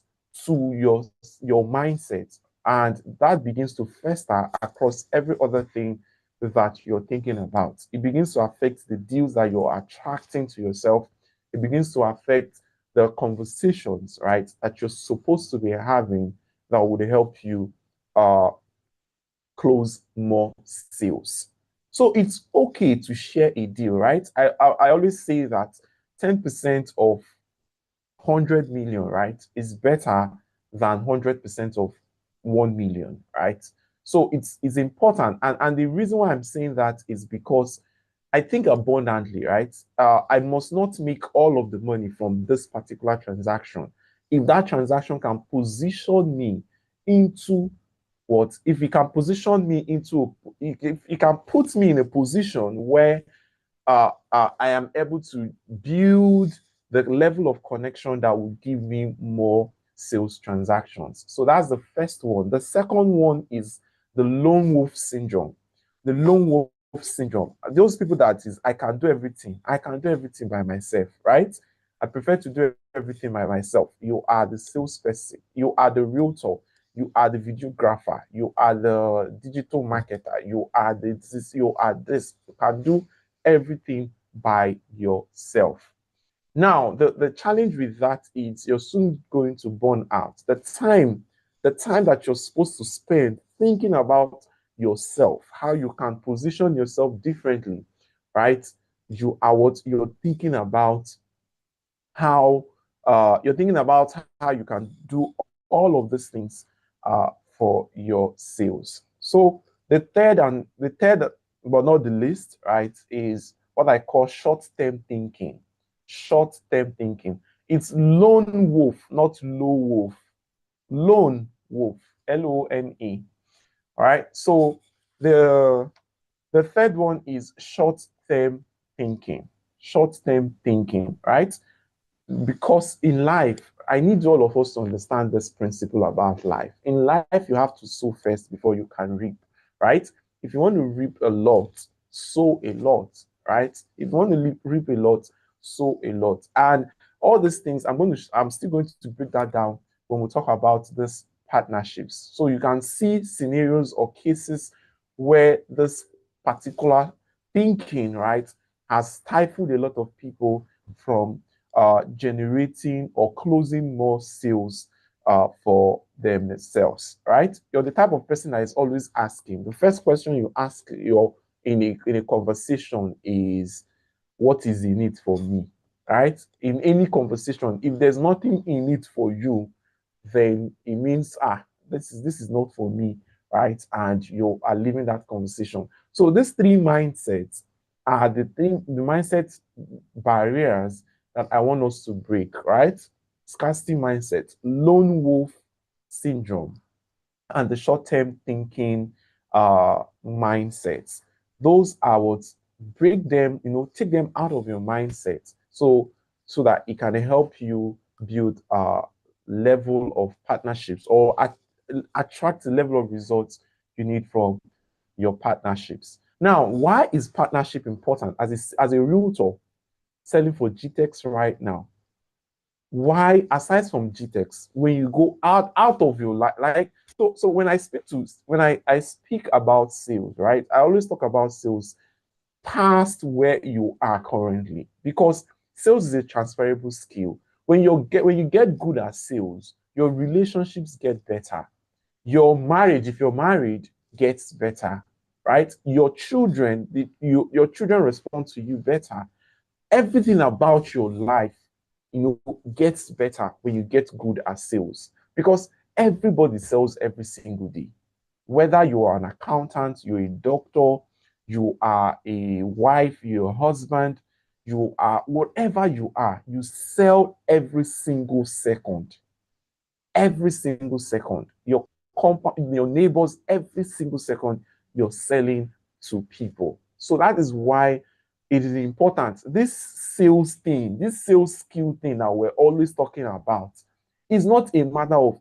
Speaker 1: to your mindset, and that begins to fester across every other thing that you're thinking about. It begins to affect the deals that you're attracting to yourself. It begins to affect the conversations, right, that you're supposed to be having that would help you close more sales. So it's okay to share a deal, right? I always say that 10% of 100 million, right, is better than 100% of 1 million, right? So it's important. And the reason why I'm saying that is because I think abundantly, right? I must not make all of the money from this particular transaction. If that transaction can position me into what? If it can position me into, if it can put me in a position where I am able to build the level of connection that will give me more sales transactions. So that's the first one. The second one is the lone wolf syndrome. The lone wolf syndrome. Those people that is, I can do everything. I can do everything by myself, right? I prefer to do everything by myself. You are the salesperson. You are the realtor. You are the videographer. You are the digital marketer. You are this. You are this. You can do everything by yourself. Now, the challenge with that is you're soon going to burn out. The time that you're supposed to spend thinking about yourself, how you can position yourself differently, right? You're thinking about how you can do all of these things for your sales. So the third, but not the least, right, is what I call short-term thinking. Short-term thinking. It's lone wolf, not low wolf. Lone wolf, Lone. All right. So the third one is short-term thinking. Short-term thinking, right? Because in life, I need all of us to understand this principle about life. In life, you have to sow first before you can reap, right? If you want to reap a lot, sow a lot, right? If you want to reap a lot, sow a lot. And all these things, I'm still going to break that down when we talk about this partnerships. So you can see scenarios or cases where this particular thinking, right, has stifled a lot of people from generating or closing more sales for themselves, right? You're the type of person that is always asking. The first question you ask in a conversation is, what is in it for me, right? In any conversation, if there's nothing in it for you, then it means, this is not for me, right? And you are leaving that conversation. So these three mindsets are the mindset barriers that I want us to break, right? Scarcity mindset, lone wolf syndrome, and the short-term thinking mindsets. Those are what break them, take them out of your mindset so that it can help you build a level of partnerships or attract the level of results you need from your partnerships. Now, why is partnership important as a realtor selling for GTEx right now? Why, aside from GTEx, when you go out of your life, like so when I speak about sales, right, I always talk about sales past where you are currently, because sales is a transferable skill. When you get good at sales, your relationships get better. Your marriage, if you're married, gets better, right? Your children, your children respond to you better. Everything about your life, gets better when you get good at sales, because everybody sells every single day. Whether you are an accountant, you're a doctor, you are a wife, you're a husband, you are whatever you are, you sell every single second. Every single second. Your neighbors, every single second, you're selling to people. So that is why it is important. This sales thing, this sales skill thing that we're always talking about is not a matter of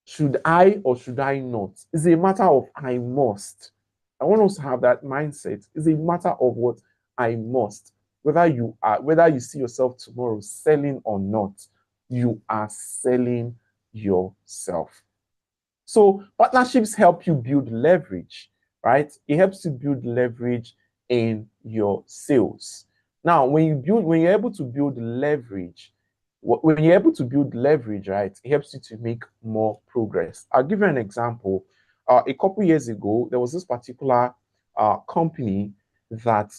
Speaker 1: should I or should I not. It's a matter of I must. I want us to have that mindset. It's a matter of what I must. Whether you see yourself tomorrow selling or not, you are selling yourself. So partnerships help you build leverage, right? It helps you build leverage in your sales. Now, when you're able to build leverage, right, it helps you to make more progress. I'll give you an example. A couple years ago, there was this particular company that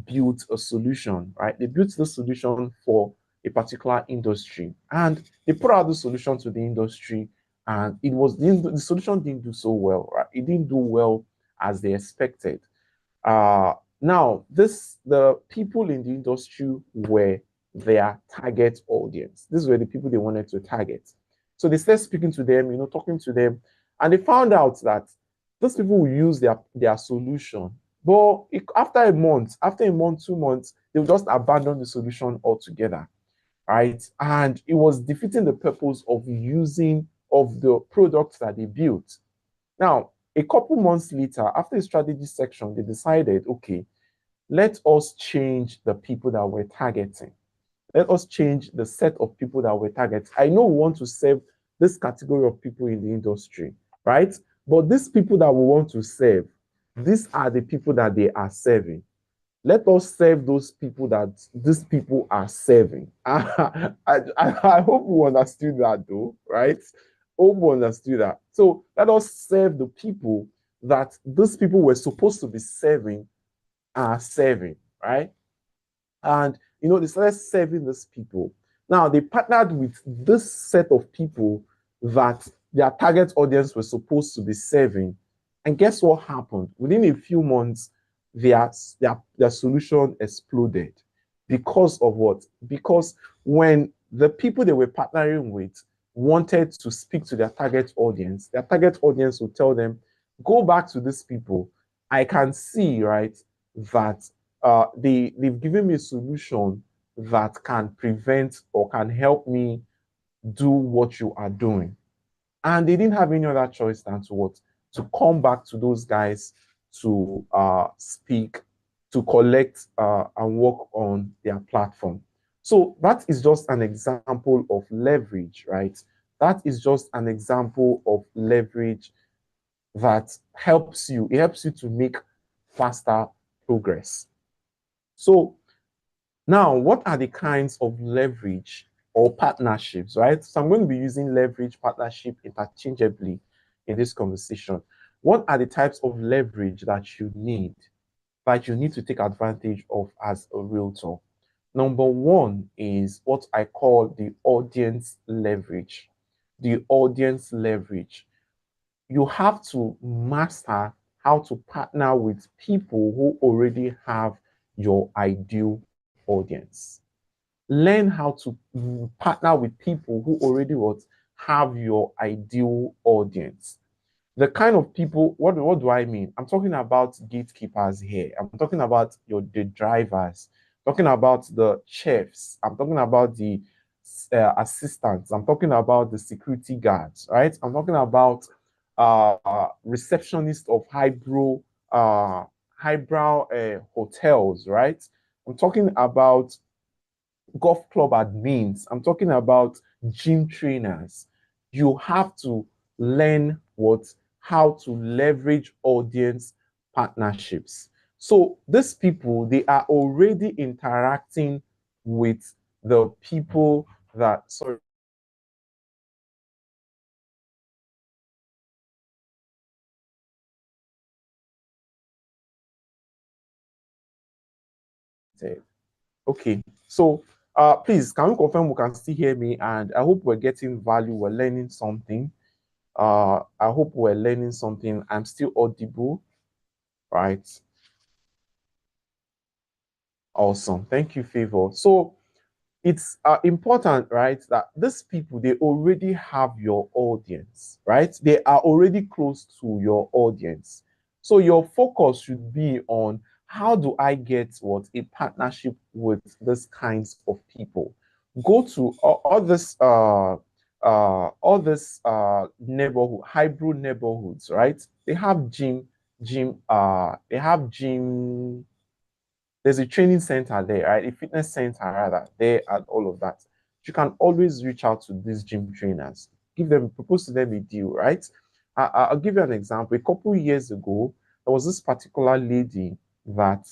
Speaker 1: built a solution, right? They built the solution for a particular industry, and they put out the solution to the industry, and the solution didn't do so well, right? It didn't do well as they expected. Now, the people in the industry were their target audience. These were the people they wanted to target. So they started speaking to them, talking to them, and they found out that those people will use their solution. But after a month, 2 months, they'll just abandon the solution altogether, right? And it was defeating the purpose of the products that they built. Now, a couple months later, after the strategy section, they decided, okay, let us change the people that we're targeting. Let us change the set of people that we're targeting. I know we want to serve this category of people in the industry, right? But these people that we want to serve, these are the people that they are serving. Let us serve those people that these people are serving. I hope we understood that, though, right? Hope we understood that. So let us serve the people that these people were supposed to be serving are serving, right? And they started serving these people. Now they partnered with this set of people that their target audience was supposed to be serving. And guess what happened? Within a few months, their solution exploded. Because of what? Because when the people they were partnering with wanted to speak to their target audience will tell them, go back to these people. I can see, right, that they've given me a solution that can prevent or can help me do what you are doing. And they didn't have any other choice than to what? To come back to those guys to speak, to collect and work on their platform. So that is just an example of leverage, right? That is just an example of leverage that helps you. It helps you to make faster progress. So now, what are the kinds of leverage or partnerships, right? So I'm going to be using leverage, partnership interchangeably in this conversation. What are the types of leverage that you need to take advantage of as a realtor? Number one is what I call the audience leverage. The audience leverage. You have to master how to partner with people who already have your ideal audience. Learn how to partner with people who already have your ideal audience. The kind of people, what do I mean? I'm talking about gatekeepers here. I'm talking about the drivers, talking about the chefs. I'm talking about the assistants. I'm talking about the security guards, right? I'm talking about receptionists of highbrow hotels, right? I'm talking about golf club admins. I'm talking about gym trainers. You have to learn how to leverage audience partnerships. So these people, they are already interacting with the people that, sorry, okay. So please, can you confirm we can still hear me? And I hope we're getting value, we're learning something. I hope we're learning something. I'm still audible, right? Awesome. Thank you, Favor. So it's important, right, that these people, they already have your audience, right? They are already close to your audience. So your focus should be on how do I get a partnership with these kinds of people. Go to all this neighborhood, hybrid neighborhoods, right? They have gym, there's a training center there, right? A fitness center rather, there and all of that. You can always reach out to these gym trainers, propose to them a deal, right? I'll give you an example. A couple years ago, there was this particular lady that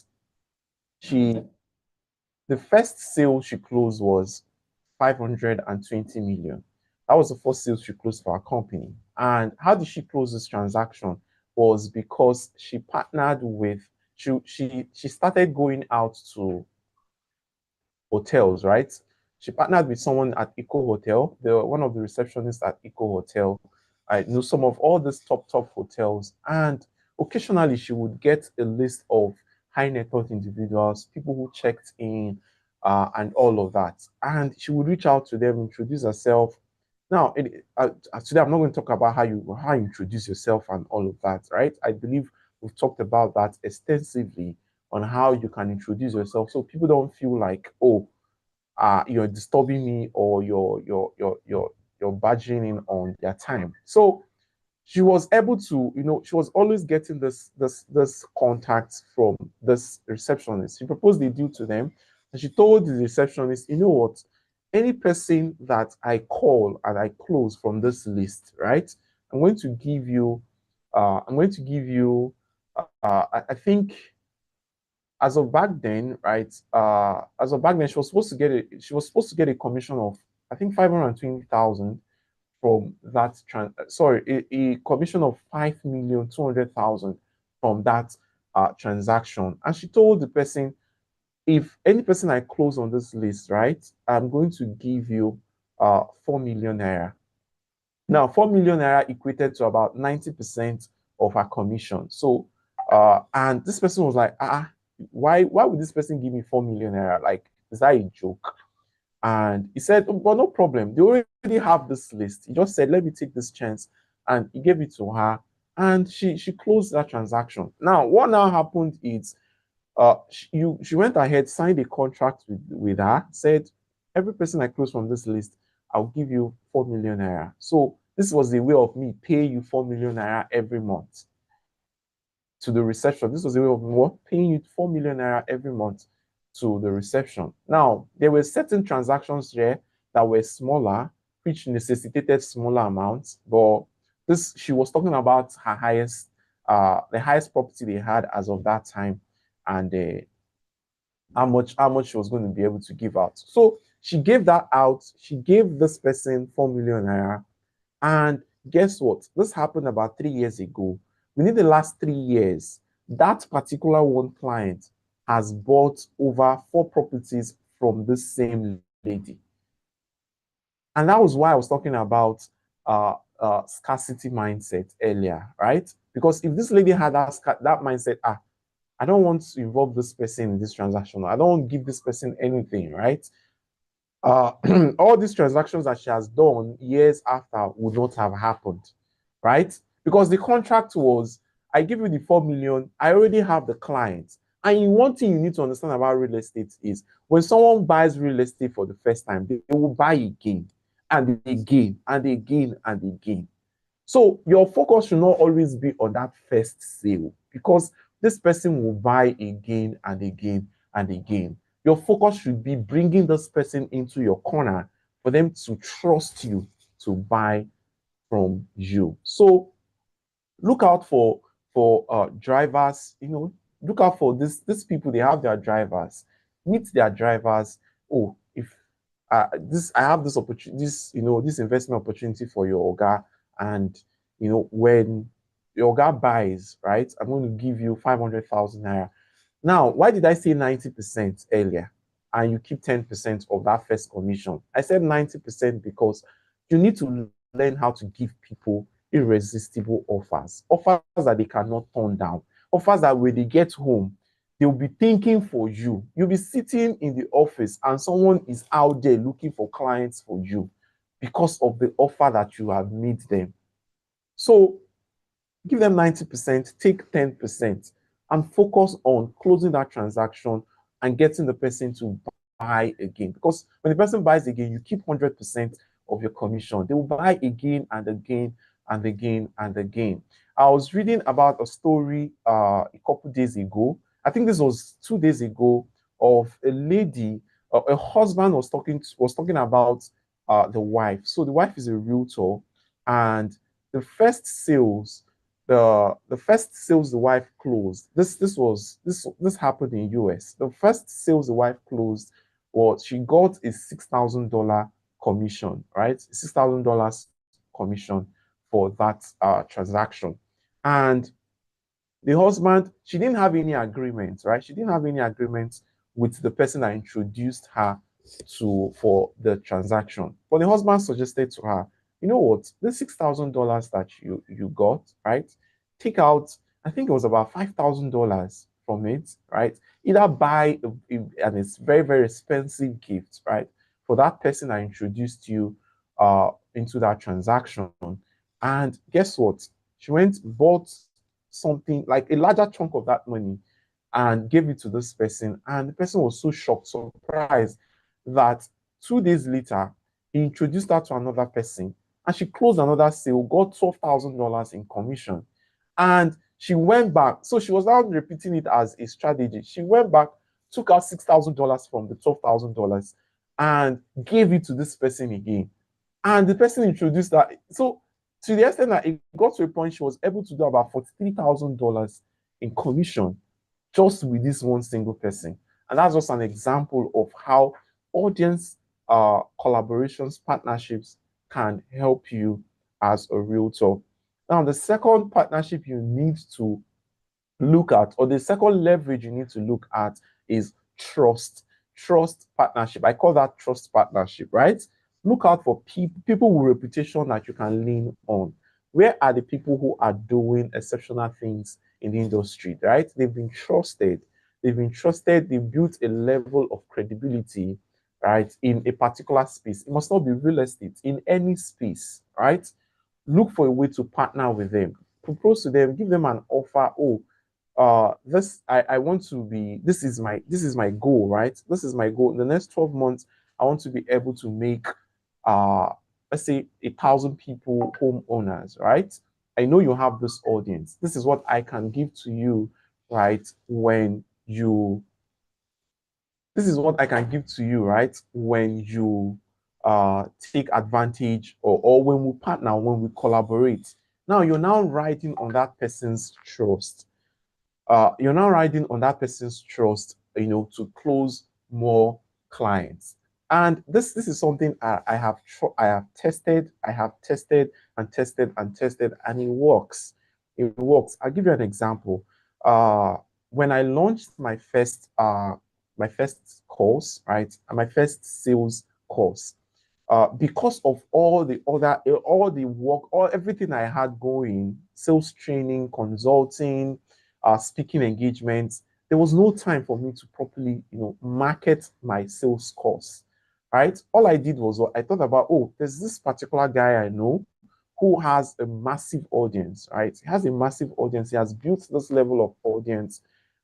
Speaker 1: the first sale she closed was 520 million. That was the first sale she closed for our company. And how did she close this transaction? Was because she partnered with, she started going out to hotels, right? She partnered with someone at Eco Hotel, one of the receptionists at Eco Hotel. I know some of all these top hotels, and occasionally she would get a list of high net worth individuals, people who checked in, and all of that. And she would reach out to them, introduce herself. Now, today I'm not going to talk about how you introduce yourself and all of that, right? I believe we've talked about that extensively on how you can introduce yourself, so people don't feel like, oh, you're disturbing me, or you're barging in on their time. So she was able to, she was always getting this contact from this receptionist. She proposed a deal to them, and she told the receptionist, you know what, any person that I call and I close from this list, right? I'm going to give you, I think as of back then, right? As of back then, she was supposed to get a commission of, I think, 520,000 from that a commission of 5,200,000 from that transaction. And she told the person, if any person I close on this list, right, I'm going to give you 4 million naira. Now, 4 million naira equated to about 90% of her commission. So, and this person was like, why would this person give me 4 million naira? Like, is that a joke? And he said, "Oh, but no problem. They already have this list." He just said, "Let me take this chance." And he gave it to her. And she closed that transaction. Now, what now happened is she went ahead, signed a contract with her, said, "Every person I close from this list, I'll give you 4 million naira." So this was a way of me paying you 4 million naira every month to the reception. This was a way of what? Paying you 4 million naira every month to the reception. Now, there were certain transactions there that were smaller, which necessitated smaller amounts, but this, she was talking about her highest, the highest property they had as of that time, and how much she was going to be able to give out. So she gave that out. She gave this person 4 million naira, and guess what? This happened about 3 years ago. Within the last 3 years, that particular one client has bought over 4 properties from this same lady. And that was why I was talking about scarcity mindset earlier, right? Because if this lady had that mindset, I don't want to involve this person in this transaction, I don't want to give this person anything, right? All these transactions that she has done years after would not have happened, right? Because the contract was, I give you the 4 million, I already have the client. And one thing you need to understand about real estate is when someone buys real estate for the first time, they will buy again and again and again and again. So your focus should not always be on that first sale, because this person will buy again and again and again. Your focus should be bringing this person into your corner for them to trust you to buy from you. So look out for drivers. Look out for these people. They have their drivers. Meet their drivers. Oh, if I have this opportunity, this investment opportunity for your Oga, and when your Oga buys, right, I'm going to give you 500,000 naira. Now, why did I say 90% earlier and you keep 10% of that first commission? I said 90% because you need to learn how to give people irresistible offers that they cannot turn down, offers that when they get home, they'll be thinking for you. You'll be sitting in the office and someone is out there looking for clients for you because of the offer that you have made them. So give them 90%, take 10%, and focus on closing that transaction and getting the person to buy again. Because when the person buys again, you keep 100% of your commission. They will buy again and again and again and again. I was reading about a story a couple days ago. I think this was 2 days ago, of a lady, a husband was talking about the wife. So the wife is a realtor, and the first sales the first sales the wife closed, this happened in US. The first sales the wife closed was, she got a $6,000 commission, right? $6,000 commission for that transaction. And the husband, she didn't have any agreement, right? She didn't have any agreement with the person that introduced her for the transaction. But the husband suggested to her, you know what, the $6,000 that you got, right? Take out, I think it was about $5,000 from it, right? Either buy and it's very, very expensive gift, right? For that person that introduced you into that transaction. And guess what? She went, bought something like a larger chunk of that money and gave it to this person. And the person was so shocked, surprised, that 2 days later, he introduced her to another person and she closed another sale, got $12,000 in commission. And she went back. So she was now repeating it as a strategy. She went back, took out $6,000 from the $12,000 and gave it to this person again. And the person introduced that. So to the extent that it got to a point, she was able to do about $43,000 in commission just with this one single person. And that's just an example of how audience collaborations, partnerships can help you as a realtor. Now, the second partnership you need to look at, or the second leverage you need to look at, is trust. Trust partnership. I call that trust partnership, right? Look out for people with reputation that you can lean on. Where are the people who are doing exceptional things in the industry, right? They've been trusted. They've built a level of credibility
Speaker 11: right, in a particular space. It must not be real estate, in any space, right? Look for a way to partner with them, propose to them, give them an offer. Oh, this I want to be, this is my goal, right? This is my goal. In the next 12 months, I want to be able to make uh let's say 1,000 people homeowners, right? I know you have this audience. This is what I can give to you, right? This is what I can give to you, right? When you take advantage, or when we partner, when we collaborate. Now you're now riding on that person's trust. You're now riding on that person's trust, to close more clients. And this is something I have tested, and tested and tested, and it works. It works. I'll give you an example. When I launched my first course, right, and my first sales course, because of all the work, everything I had going, sales training, consulting, speaking engagements, there was no time for me to properly, market my sales course, right? All I did was, I thought about, oh, there's this particular guy I know who has a massive audience, right? He has a massive audience. He has built this level of audience.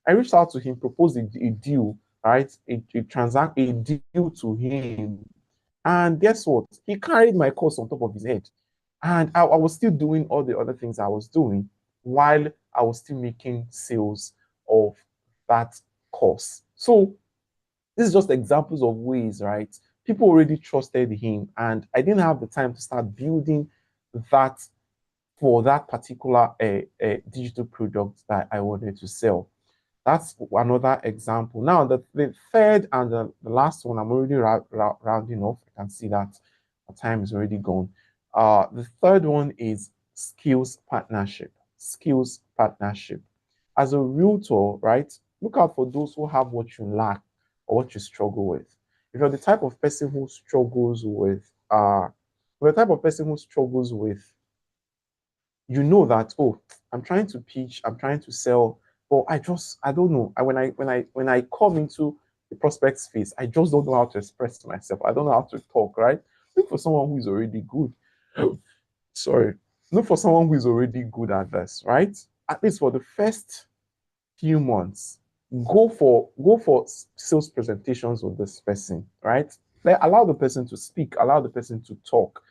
Speaker 11: I reached out to him, proposed a deal, right? A deal to him. And guess what? He carried my course on top of his head. And I was still doing all the other things I was doing while I was still making sales of that course. So this is just examples of ways, right? People already trusted him, and I didn't have the time to start building that for that particular digital product that I wanted to sell. That's another example. Now, the third and the last one, I'm already rounding off. I can see that my time is already gone. The third one is skills partnership. Skills partnership. As a realtor, right, look out for those who have what you lack or what you struggle with. If you're the type of person who struggles with, you know that, oh, I'm trying to pitch, I'm trying to sell, but I don't know. When I come into the prospect space, I just don't know how to express myself. I don't know how to talk, right? Look for someone who is already good. Sorry. Look for someone who is already good at this, right? At least for the first few months, go for sales presentations with this person, right? Allow the person to speak, allow the person to talk,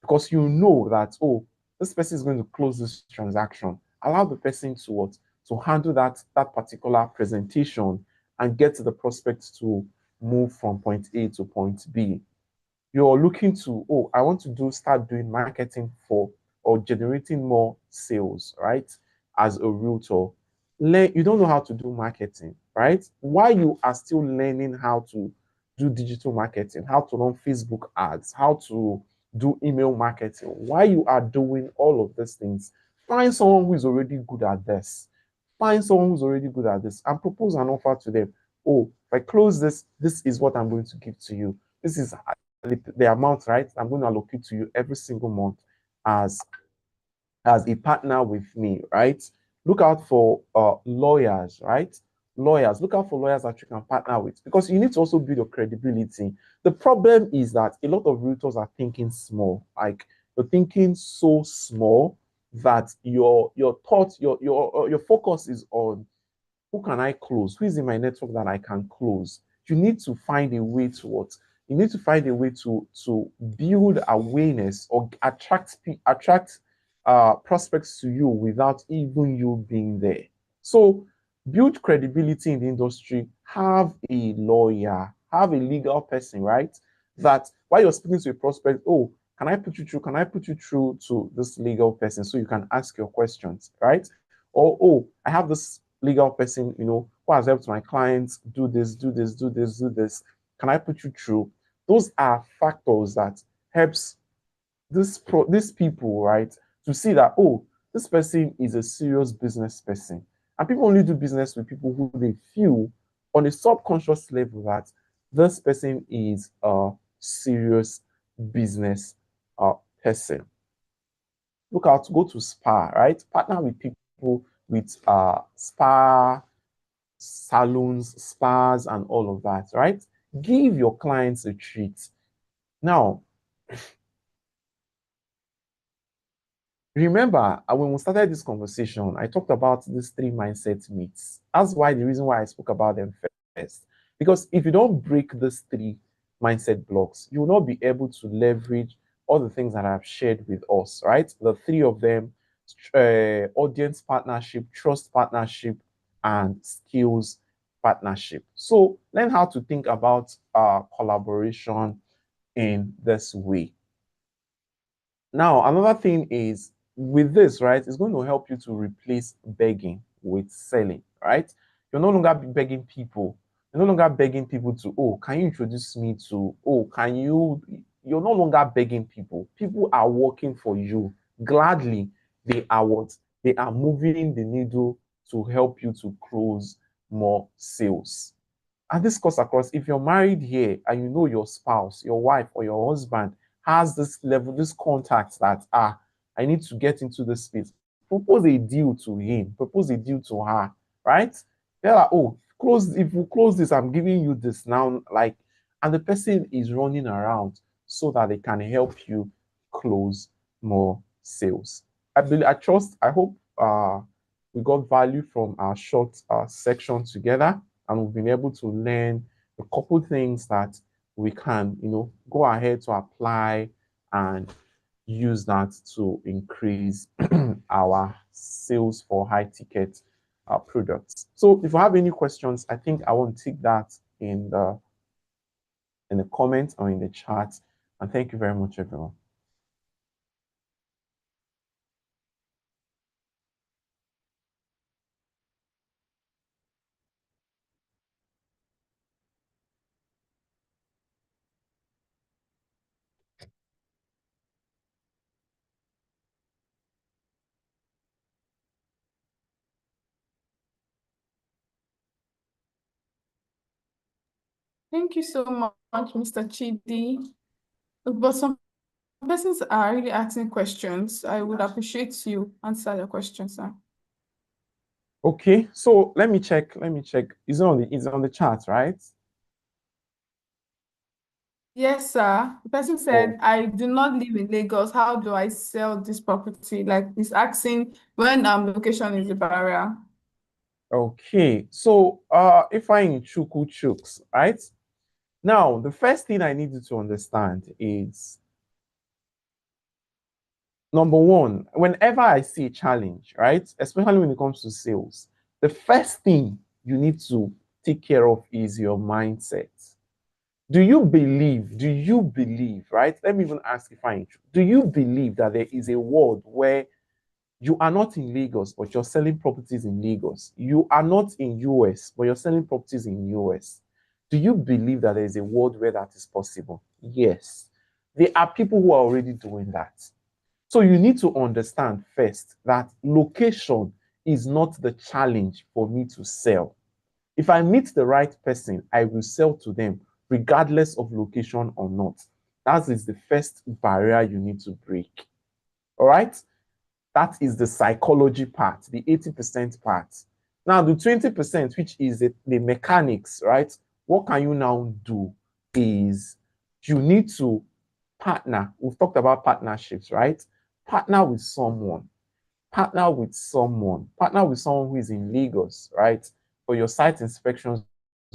Speaker 11: because you know that, oh, this person is going to close this transaction. Allow the person to what? To handle that particular presentation and get the prospect to move from point A to point B. You're looking to, oh, I want to start doing marketing for, or generating more sales, right? As a realtor, you don't know how to do marketing, right? While you are still learning how to do digital marketing, how to run Facebook ads, how to do email marketing, while you are doing all of these things, find someone who is already good at this. Find someone who's already good at this and propose an offer to them. Oh, if I close this, this is what I'm going to give to you. This is the amount, right? I'm going to allocate to you every single month as a partner with me, right? Look out for lawyers, right? Lawyers, look out for lawyers that you can partner with, because you need to also build your credibility. The problem is that a lot of realtors are thinking small, like you're thinking so small that your thoughts, your focus is on who can I close? Who is in my network that I can close? You need to find a way to what? You need to find a way to build awareness or attract prospects to you without even you being there. So build credibility in the industry. Have a lawyer, have a legal person, right? That while you're speaking to a prospect, oh, can I put you through? Can I put you through to this legal person so you can ask your questions, right? Or, oh, I have this legal person, who has helped my clients do this, do this, do this, do this. Can I put you through? Those are factors that helps these people, right, to see that, oh, this person is a serious business person. And people only do business with people who they feel on a subconscious level that this person is a serious business person. Look out, go to spa, right? Partner with people with spa salons, spas, and all of that, right? Give your clients a treat. Now, remember, when we started this conversation, I talked about these 3 mindset myths. That's why the reason why I spoke about them first. Because if you don't break these 3 mindset blocks, you will not be able to leverage all the things that I've shared with us, right? The 3 of them: audience partnership, trust partnership, and skills partnership. So learn how to think about collaboration in this way. Now, another thing is with this, right, it's going to help you to replace begging with selling, right? You're no longer begging people. You're no longer begging people to, oh, can you introduce me to, oh, can you, you're no longer begging people. People are working for you. Gladly, they are what? They are moving the needle to help you to close more sales. And this cuts across, if you're married here and you know your spouse, your wife, or your husband has this level, this contact that, I need to get into this space, propose a deal to him, propose a deal to her, right? They're like, oh, close, if we close this, I'm giving you this now, like, and the person is running around so that they can help you close more sales. I trust, I hope we got value from our short section together, and we've been able to learn a couple things that we can, go ahead to apply and use that to increase our sales for high ticket products. So if you have any questions, I think I want to take that in the comments or in the chat. And thank you very much, everyone.
Speaker 8: Thank you so much, Mr. Chidi. But some persons are really asking questions. I would appreciate you answer the questions, sir.
Speaker 11: Okay, so let me check. It's on the chat, right?
Speaker 8: Yes, sir. The person said, I do not live in Lagos. How do I sell this property? Like, he's asking when location is a barrier.
Speaker 11: Okay, so if I in Chuku Chuks, right? Now, the first thing I need you to understand is, number one, whenever I see a challenge, right, especially when it comes to sales, the first thing you need to take care of is your mindset. Do you believe, right? Let me even ask if do you believe that there is a world where you are not in Lagos, but you're selling properties in Lagos? You are not in US, but you're selling properties in US. Do you believe that there is a world where that is possible? Yes. There are people who are already doing that. So you need to understand first that location is not the challenge for me to sell. If I meet the right person, I will sell to them regardless of location or not. That is the first barrier you need to break. All right? That is the psychology part, the 80% part. Now, the 20%, which is the mechanics, right? What can you now do is you need to partner. We've talked about partnerships, right? Partner with someone. Partner with someone who is in Lagos, right? For your site inspections.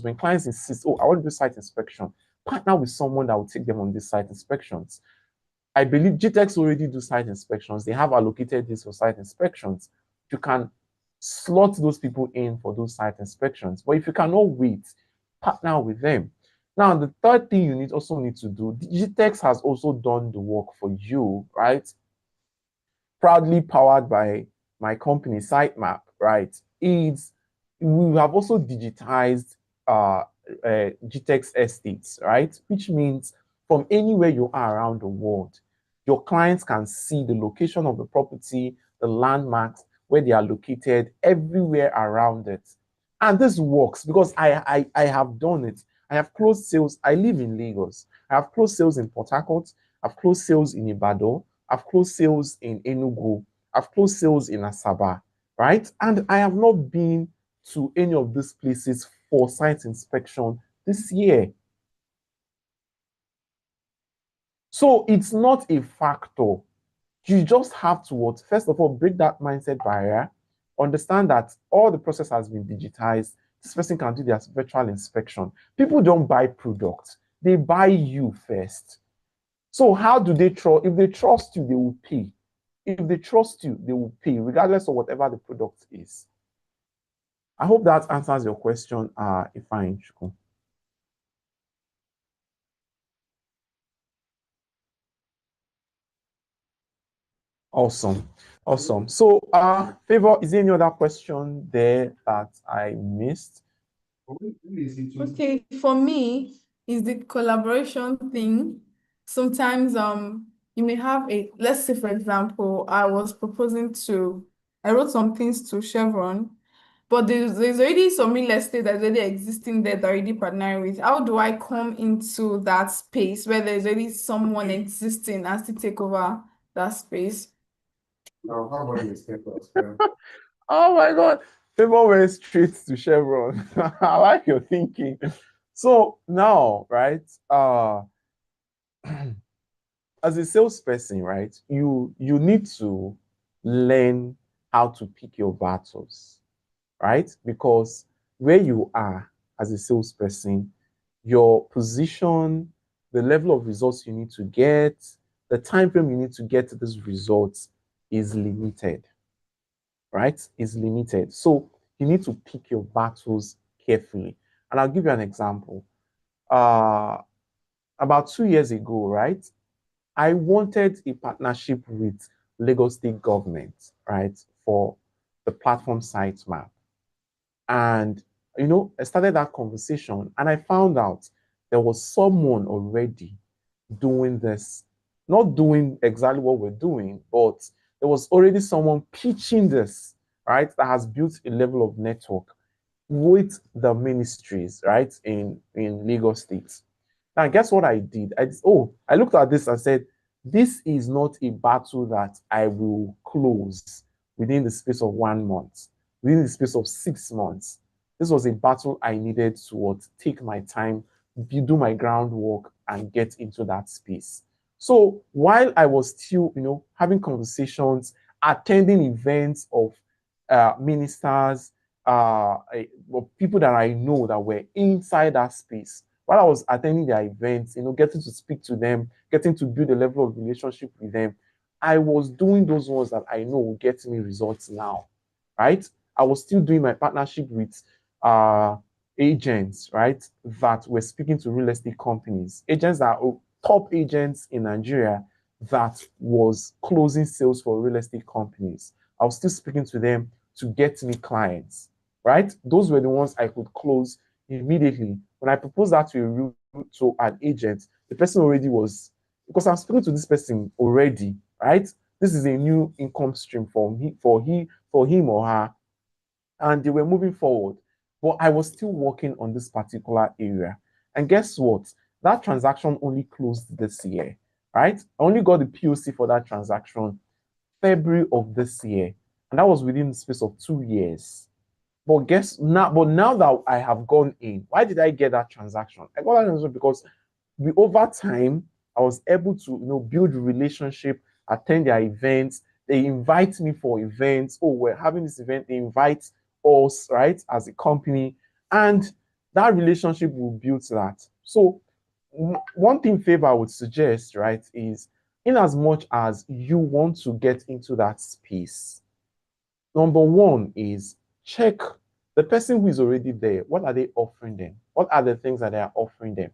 Speaker 11: When clients insist, oh, I want to do site inspection, partner with someone that will take them on these site inspections. I believe GTEx already do site inspections. They have allocated this for site inspections. You can slot those people in for those site inspections. But if you cannot wait, partner with them. Now, the third thing you also need to do, GTEx has also done the work for you, right? Proudly powered by my company, Sitemap, right? We have also digitized GTEx estates, right? Which means from anywhere you are around the world, your clients can see the location of the property, the landmarks, where they are located, everywhere around it. And this works because I have done it. I have closed sales. I live in Lagos. I have closed sales in Port Harcourt. I've closed sales in Ibadan. I've closed sales in Enugu. I've closed sales in Asaba, right? And I have not been to any of these places for site inspection this year. So it's not a factor. You just have to what? First of all, break that mindset barrier, understand that all the process has been digitized. This person can do their virtual inspection. People don't buy products, they buy you first. So how do they trust? If they trust you, they will pay. If they trust you, they will pay, regardless of whatever the product is. I hope that answers your question, Ifeanyi Chukwu. Awesome. Awesome. So, Favor, is there any other question there that I missed?
Speaker 8: Okay, for me, is the collaboration thing. Sometimes you may have let's say for example, I wrote some things to Chevron, but there's already some real estate that's already existing there that I already partnering with. How do I come into that space where there's already someone existing as to take over that space?
Speaker 11: Oh, how about you, oh my God. Favor went straight to Chevron. I like your thinking. So now, right, as a salesperson, right, you need to learn how to pick your battles, right? Because where you are as a salesperson, your position, the level of results you need to get, the time frame you need to get to these results is limited, right? Is limited. So you need to pick your battles carefully. And I'll give you an example. About 2 years ago, right? I wanted a partnership with Lagos State government, right, for the platform site map. And, I started that conversation and I found out there was someone already doing this, not doing exactly what we're doing, but there was already someone pitching this, right, that has built a level of network with the ministries, right, in Lagos State. Now, guess what I did? I looked at this and said, this is not a battle that I will close within the space of 1 month, within the space of 6 months. This was a battle I needed to take my time, do my groundwork, and get into that space. So while I was still, having conversations, attending events of ministers, people that I know that were inside that space, while I was attending their events, getting to speak to them, getting to build a level of relationship with them, I was doing those ones that I know will get me results now, right? I was still doing my partnership with agents, right, that were speaking to real estate companies, agents that are top agents in Nigeria that was closing sales for real estate companies. I was still speaking to them to get me clients, right? Those were the ones I could close immediately. When I proposed that to an agent, the person already was, because I'm speaking to this person already, right? This is a new income stream for him or her, and they were moving forward. But I was still working on this particular area. And guess what? That transaction only closed this year, right? I only got the POC for that transaction February of this year. And that was within the space of 2 years. But now that I have gone in, why did I get that transaction? I got that transaction because over time, I was able to build a relationship, attend their events. They invite me for events. Oh, we're having this event. They invite us, right, as a company. And that relationship will build that. So one thing Favor I would suggest, right, is in as much as you want to get into that space, number one is check the person who is already there. What are they offering them? What are the things that they are offering them?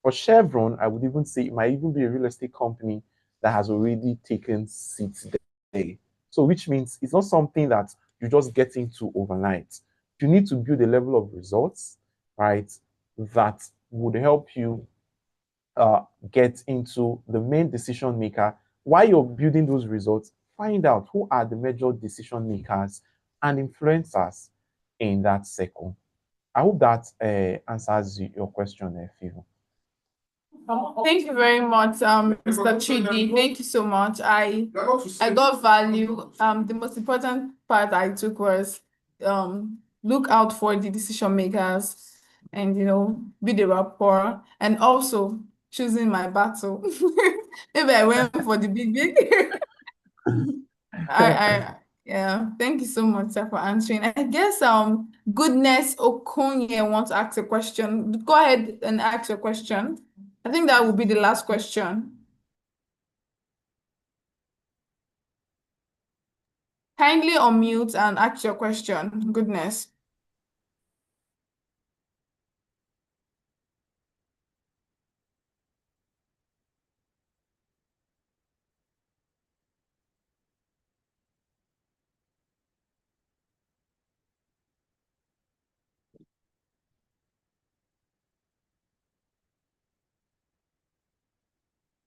Speaker 11: For Chevron, I would even say it might even be a real estate company that has already taken seats there. So which means it's not something that you just get into overnight. You need to build a level of results, right, that would help you get into the main decision maker. While you're building those results, find out who are the major decision makers and influencers in that circle. I hope that answers your question, Fivo.
Speaker 8: Thank you very much, Mr. Chidi. Thank you so much. I got value. The most important part I took was look out for the decision makers and build a rapport, and also choosing my battle. Maybe I went for the big. Yeah, thank you so much, sir, for answering. I guess Goodness Okonye wants to ask a question. Go ahead and ask your question. I think that will be the last question. Kindly unmute and ask your question. Goodness.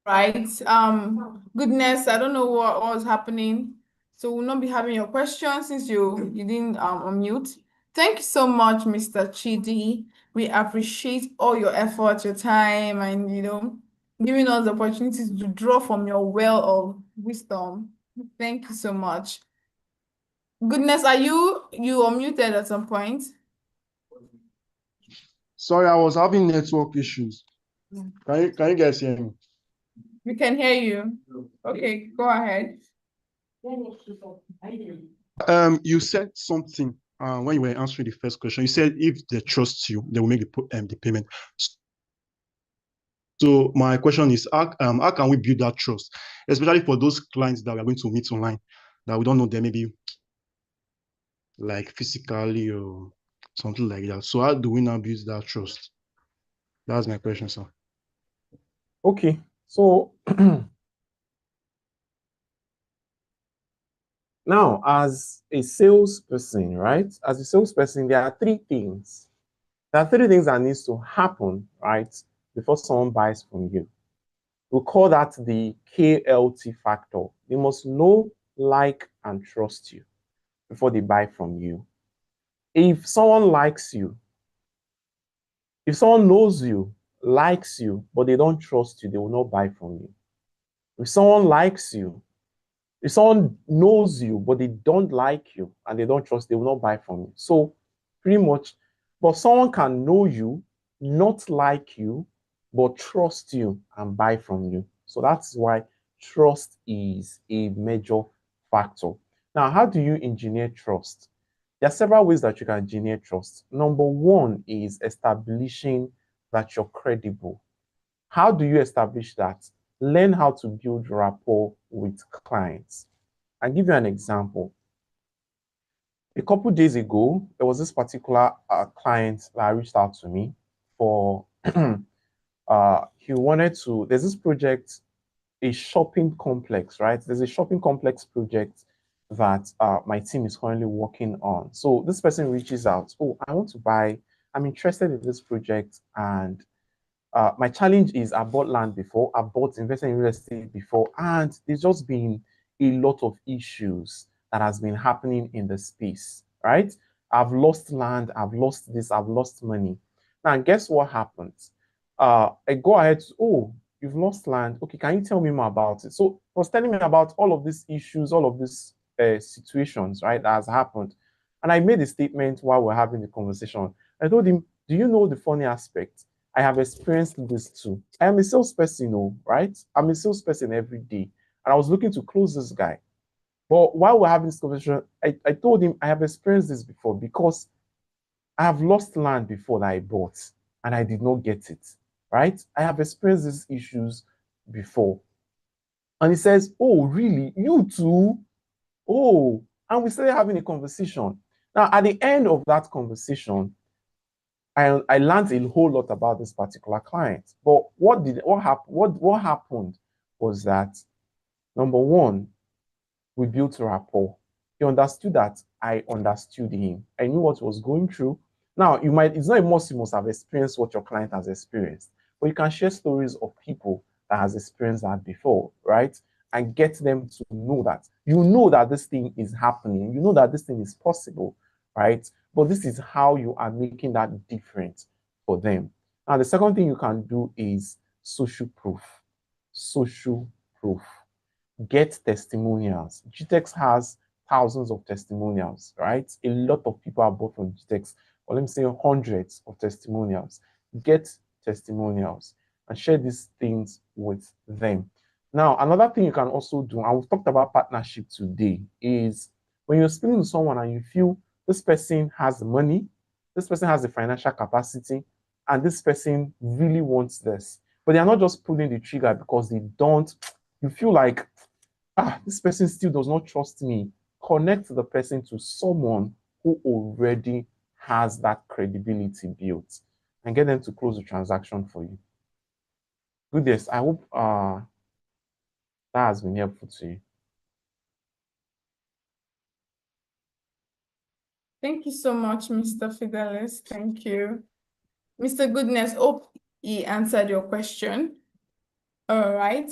Speaker 8: Right. Goodness, I don't know what was happening. So we'll not be having your question since you didn't unmute. Thank you so much, Mr. Chidi. We appreciate all your effort, your time, and giving us the opportunities to draw from your well of wisdom. Thank you so much. Goodness, are you unmuted at some point?
Speaker 12: Sorry, I was having network issues. Can you guys hear me?
Speaker 8: We can hear you. Okay, go ahead.
Speaker 12: You said something when you were answering the first question. You said if they trust you, they will make the payment. So my question is, how can we build that trust, especially for those clients that we are going to meet online, that we don't know them maybe like physically or something like that. So how do we now build that trust? That's my question, sir.
Speaker 11: Okay, so now as a salesperson, right? As a salesperson, there are three things. There are three things that needs to happen, right, before someone buys from you. We call that the KLT factor. They must know, like, and trust you before they buy from you. If someone likes you, if someone knows you, likes you, but they don't trust you, they will not buy from you. If someone likes you, if someone knows you, but they don't like you and they don't trust, they will not buy from you. So pretty much, but someone can know you, not like you, but trust you and buy from you. So that's why trust is a major factor. Now, how do you engineer trust? There are several ways that you can engineer trust. Number one is establishing that you're credible. How do you establish that? Learn how to build rapport with clients. I'll give you an example. A couple days ago, there was this particular client that reached out to me for, he wanted to, there's this project, a shopping complex, right? There's a shopping complex project that my team is currently working on. So this person reaches out, oh, I want to buy, I'm interested in this project, and my challenge is I bought land before, I bought invested in real estate before, and there's just been a lot of issues that has been happening in the space, right? I've lost land, I've lost this, I've lost money. Now, guess what happens? I go ahead, oh, you've lost land. Okay, can you tell me more about it? So he was telling me about all of these issues, all of these situations, right, that has happened. And I made a statement while we're having the conversation. I told him, do you know the funny aspect? I have experienced this too. I am a salesperson, right? I'm a salesperson every day. And I was looking to close this guy. But while we're having this conversation, I told him I have experienced this before because I have lost land before that I bought and I did not get it, right? I have experienced these issues before. And he says, oh, really? You too? Oh, and we started having a conversation. Now, at the end of that conversation, I learned a whole lot about this particular client. But what happened was that, number one, we built rapport. He understood that I understood him. I knew what he was going through. Now, it's not a must you must have experienced what your client has experienced, but you can share stories of people that has experienced that before, right? And get them to know that you know that this thing is happening, you know that this thing is possible, right? But this is how you are making that different for them. Now, the second thing you can do is social proof. Social proof. Get testimonials. GTEx has thousands of testimonials, right? A lot of people are bought from GTEx, or let me say hundreds of testimonials. Get testimonials. and share these things with them. Now, another thing you can also do, and we've talked about partnership today, is when you're speaking to someone and you feel this person has money, this person has the financial capacity, and this person really wants this, but they're not just pulling the trigger because they don't, you feel like, this person still does not trust me. Connect the person to someone who already has that credibility built and get them to close the transaction for you. Goodness, I hope that has been helpful to you.
Speaker 8: Thank you so much, Mr. Fidelis. Thank you. Mr. Goodness, hope he answered your question. All right.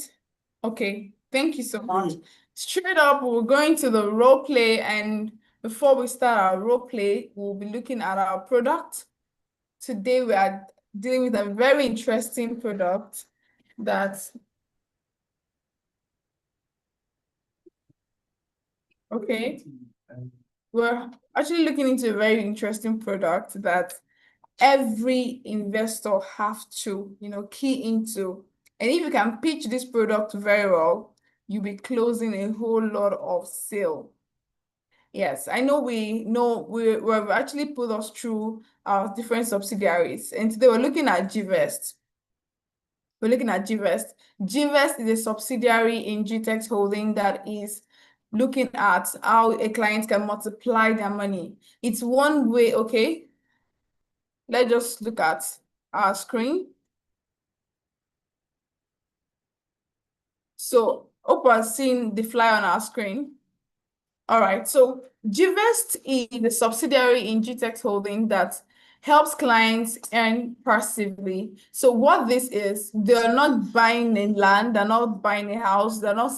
Speaker 8: Okay, thank you so much. Straight up, we're going to the role play, and before we start our role play, we'll be looking at our product. Today, we are dealing with a very interesting product that, okay, we're actually looking into a very interesting product that every investor have to, key into. And if you can pitch this product very well, you'll be closing a whole lot of sale. Yes, I know we've actually put us through our different subsidiaries. And today we're looking at GVest. We're looking at GVest. GVest is a subsidiary in GTEX Holding that is looking at how a client can multiply their money. It's one way, okay? Let's just look at our screen. So hope we're seeing the flyer on our screen. All right, so GVest is a subsidiary in GTEX Holding that helps clients earn passively. So what this is, they're not buying a land, they're not buying a house, they're not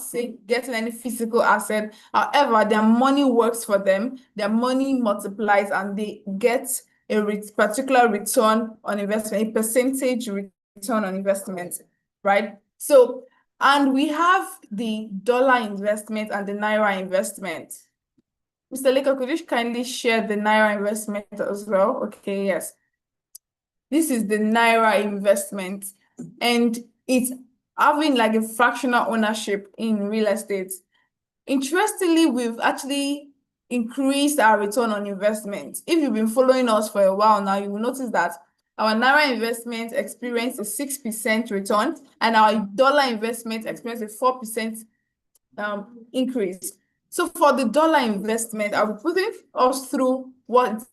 Speaker 8: getting any physical asset. However, their money works for them, their money multiplies, and they get a particular return on investment, a percentage return on investment, right? So, and we have the dollar investment and the Naira investment. Mr. Leka, could you kindly share the Naira investment as well? Okay, yes. This is the Naira investment, and it's having like a fractional ownership in real estate. Interestingly, we've actually increased our return on investment. If you've been following us for a while now, you will notice that our Naira investment experienced a 6% return, and our dollar investment experienced a 4% increase. So for the dollar investment, I'll be putting us through what it's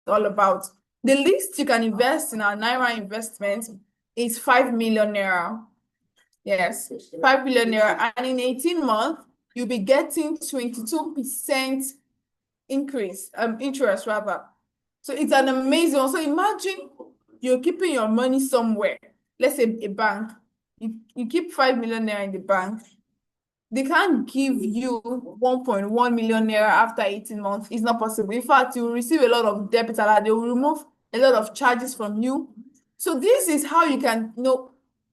Speaker 8: all about. The least you can invest in our Naira investment is 5 million Naira. Yes, 5 million Naira. And in 18 months, you'll be getting 22% increase, interest rather. So it's an amazing one. So imagine you're keeping your money somewhere, let's say a bank. You keep 5 million Naira in the bank. They can't give you 1.1 million Naira after 18 months. It's not possible. In fact, you will receive a lot of debt, and they will remove a lot of charges from you. So this is how you can,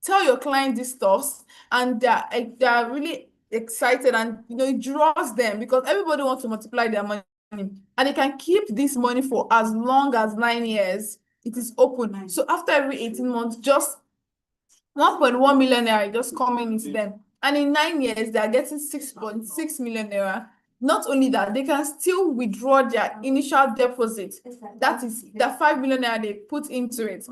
Speaker 8: tell your client these stuffs, and they're really excited, and it draws them because everybody wants to multiply their money, and they can keep this money for as long as 9 years. It is open. So after every 18 months, just 1.1 million Naira just coming into them. And in 9 years, they are getting 6.6 million Naira. Not only that, they can still withdraw their initial deposit. That is the 5 million Naira they put into it.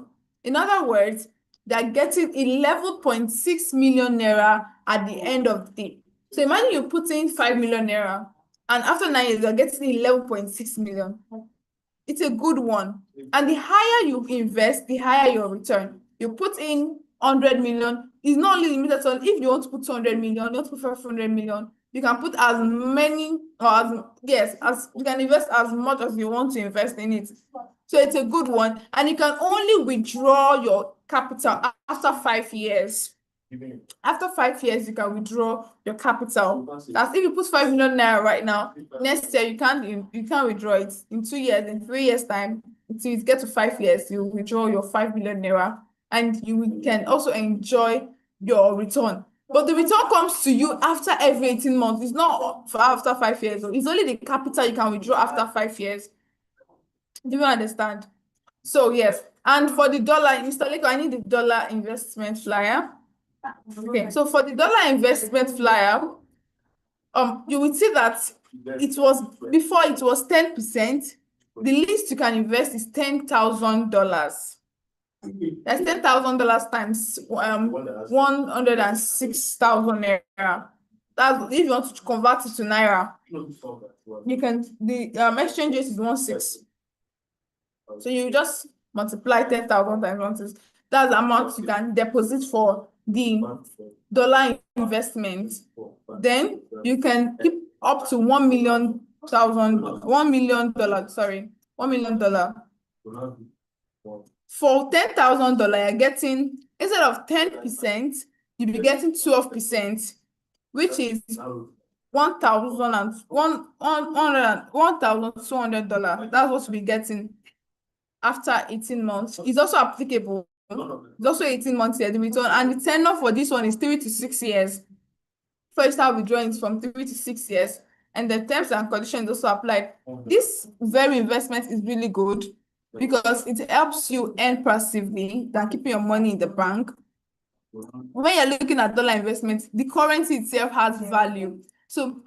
Speaker 8: In other words, they're getting 11.6 million Naira at the end of the day. So imagine you put in 5 million Naira, and after 9 years, they're getting 11.6 million. It's a good one. And the higher you invest, the higher your return. You put in 100 million. It's not only limited on if you want to put 200 million, you want to put 500 million, you can put as many, or as you can invest as much as you want to invest in it. So it's a good one. And you can only withdraw your capital after 5 years. After 5 years, you can withdraw your capital. That's if you put 5 million Naira right now, next year you can't withdraw it. In 2 years, in 3 years time, until you get to 5 years, you withdraw your 5 million Naira, and you can also enjoy your return. But the return comes to you after every 18 months. It's not for after 5 years. It's only the capital you can withdraw after 5 years. Do you understand? So yes, And for the dollar, Mr. Leko, I need the dollar investment flyer. Okay, so for the dollar investment flyer, you will see that it was before it was 10%. The least you can invest is $10,000. That's $10,000 times 106,000 naira. That's if you want to convert it to naira. You can the exchange rate is 1.6. So you just multiply 10,000 times 1.6. That's the amount you can deposit for the dollar investment. Then you can keep up to $1 million. Sorry, $1 million. For $10,000, you're getting, instead of 10%, you'll be getting 12%, which is $1,200. That's what you'll be getting after 18 months. It's also applicable. It's also 18 months here, the return, and the tenure for this one is 3 to 6 years. First start withdrawing is from 3 to 6 years, and the terms and conditions also apply. This very investment is really good because it helps you earn passively than keeping your money in the bank. When you're looking at dollar investment, the currency itself has value. So